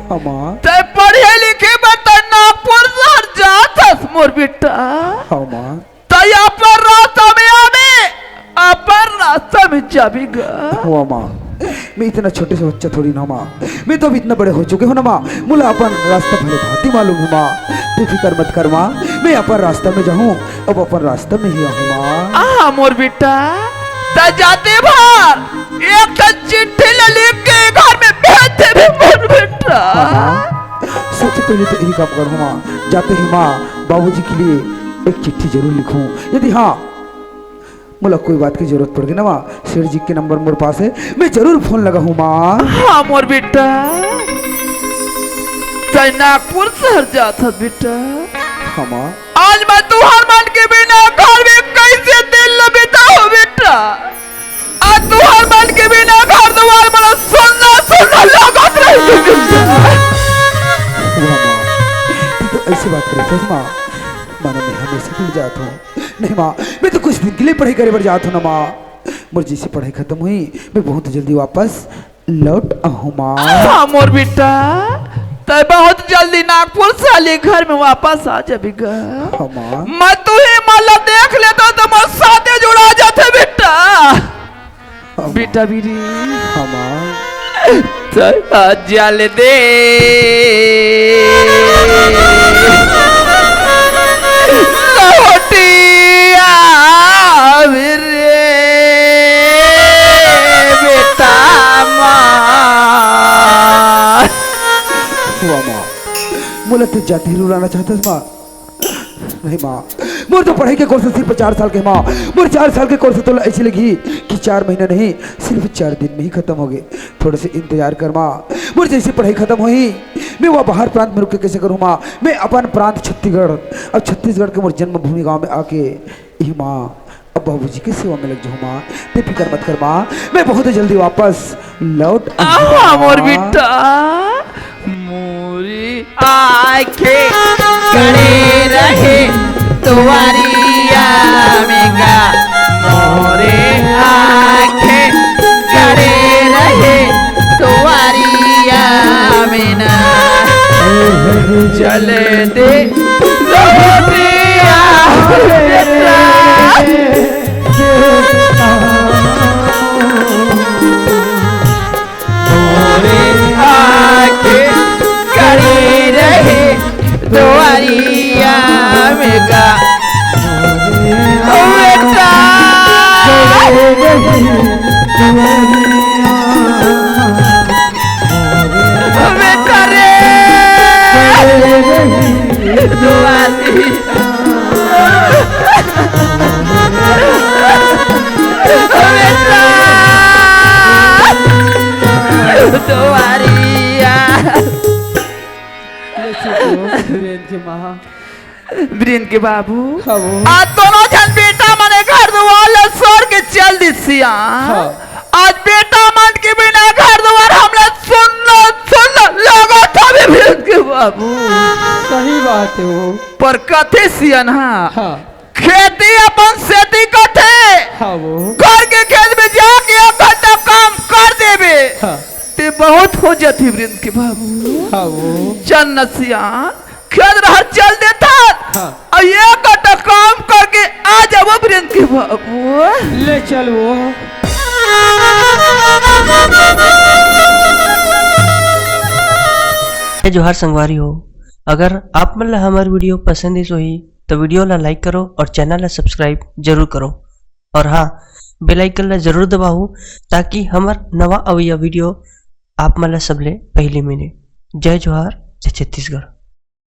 हाँ माँ। ते पढ़े लिखे बता नागपुर शहर जात मोर बेटा। हाँ माँ। तया पर रास्ता में आवे अपर रास्ता में जाबेगा। हुआ माँ, मैं इतना छोटे से बच्चा थोड़ी ना माँ, मैं तो अभी इतना बड़े हो चुके हो ना माँ, मुला अपन रास्ता भले भांति मालूम है माँ। तू फिक्र मत कर माँ, मैं अपन रास्ता में जाऊँ, अब अपन रास्ता में ही आऊँ माँ। मोर बेटा ता जाते बाहर एक चिट्ठी लिख के घर में भेज दे मोर बेटा। सबसे पहले तो यही काम करूँ माँ, जाते ही माँ बाबूजी के लिए एक चिट्ठी जरूर लिखूँ। यदि हाँ मुला कोई बात की जरूरत पड़ गई ना माँ, शेर जी के नंबर मेरे पास है, मैं जरूर फोन लगा हूँ माँ। हाँ मोर बेटा नागपुर शहर जाता बेटा। हाँ माँ। आज मैं तुहार मन के बिना घर में कैसे दिल न बिताऊं बेटा। आज तुहार मन के बिना घर द्वार बड़ा सुनना सुनना लागत माँ तू तो ऐसी बात करे थे माँ। मानो मैं हमेशा भूल जाता हूँ। नहीं माँ, मैं तो कुछ दिन के लिए पढ़ाई करे पर जाता हूँ ना माँ। मुझे जैसी पढ़ाई खत्म हुई मैं बहुत जल्दी वापस लौट आऊँ माँ। हाँ मोर बेटा, तय बहुत जल्दी नागपुर साली घर में वापस आ जाएगा। हाँ माँ। मैं तुझे माला देख लेता तो मैं साथे जुड़ा जाते बेटा। हाँ बेटा बीरी हाँ माँ। जल दे लौटिया रे बेटा माँ। हुआ माँ, मुझे तो जाती रुलाना चाहता था माँ। नहीं माँ, मुझे तो पढ़ाई के कोर्स सिर्फ 4 साल के माँ। मुझे 4 साल के कोर्स तो ऐसी लगी कि 4 महीना नहीं सिर्फ 4 दिन में ही खत्म हो गए। थोड़े से इंतजार कर माँ। मुझे जैसी पढ़ाई खत्म हुई मैं वह बाहर प्रांत में रुक के कैसे करूँ माँ। मैं अपन प्रांत छत्तीसगढ़, अब छत्तीसगढ़ के मोर जन्मभूमि गाँव में आके यही माँ अब बाबूजी की सेवा में लग जाऊँ माँ। ते फिक्र मत कर माँ, मैं बहुत जल्दी वापस लौट आऊँगा मोर बेटा। मोरी आँखें गड़े रहे तुम्हारिया में गा। मोरे आँखें गड़े रहे तुम्हारिया में ना। चल दे लौटिया बेटा। मोरे आँखें गड़े रहे तुम्हारिया में गा। बेटा बेटा रे ब्रिन के बाबू आज दोनों जन बेटा मने घर द्वार सोर के चल दिसिया। आज बेटा मन के बिना घर द्वार हमने सुन लगा था ब्रिन के बाबू। सही बात है वो। पर कथे सियन हाँ खेती अपन खेती कथे। हाँ वो घर के खेत में जाके एक घंटा काम कर देवे। हाँ ते बहुत हो जाती वृंद के बाबू। हाँ वो चल नसिया खेत रहा चल देता। हाँ और ये घंटा काम करके आ जाओ वृंद के बाबू। ले चल वो। जोहार संगवारी हो, अगर आप मन ला हमार वीडियो पसंद है सोही तो वीडियो ला लाइक करो और चैनल ला सब्सक्राइब जरूर करो। और हाँ, बेल आइकन ला जरूर दबाओ ताकि हमार नवा अवैया वीडियो आप मन ला सबले पहले मिले। जय जोहार, जय छत्तीसगढ़।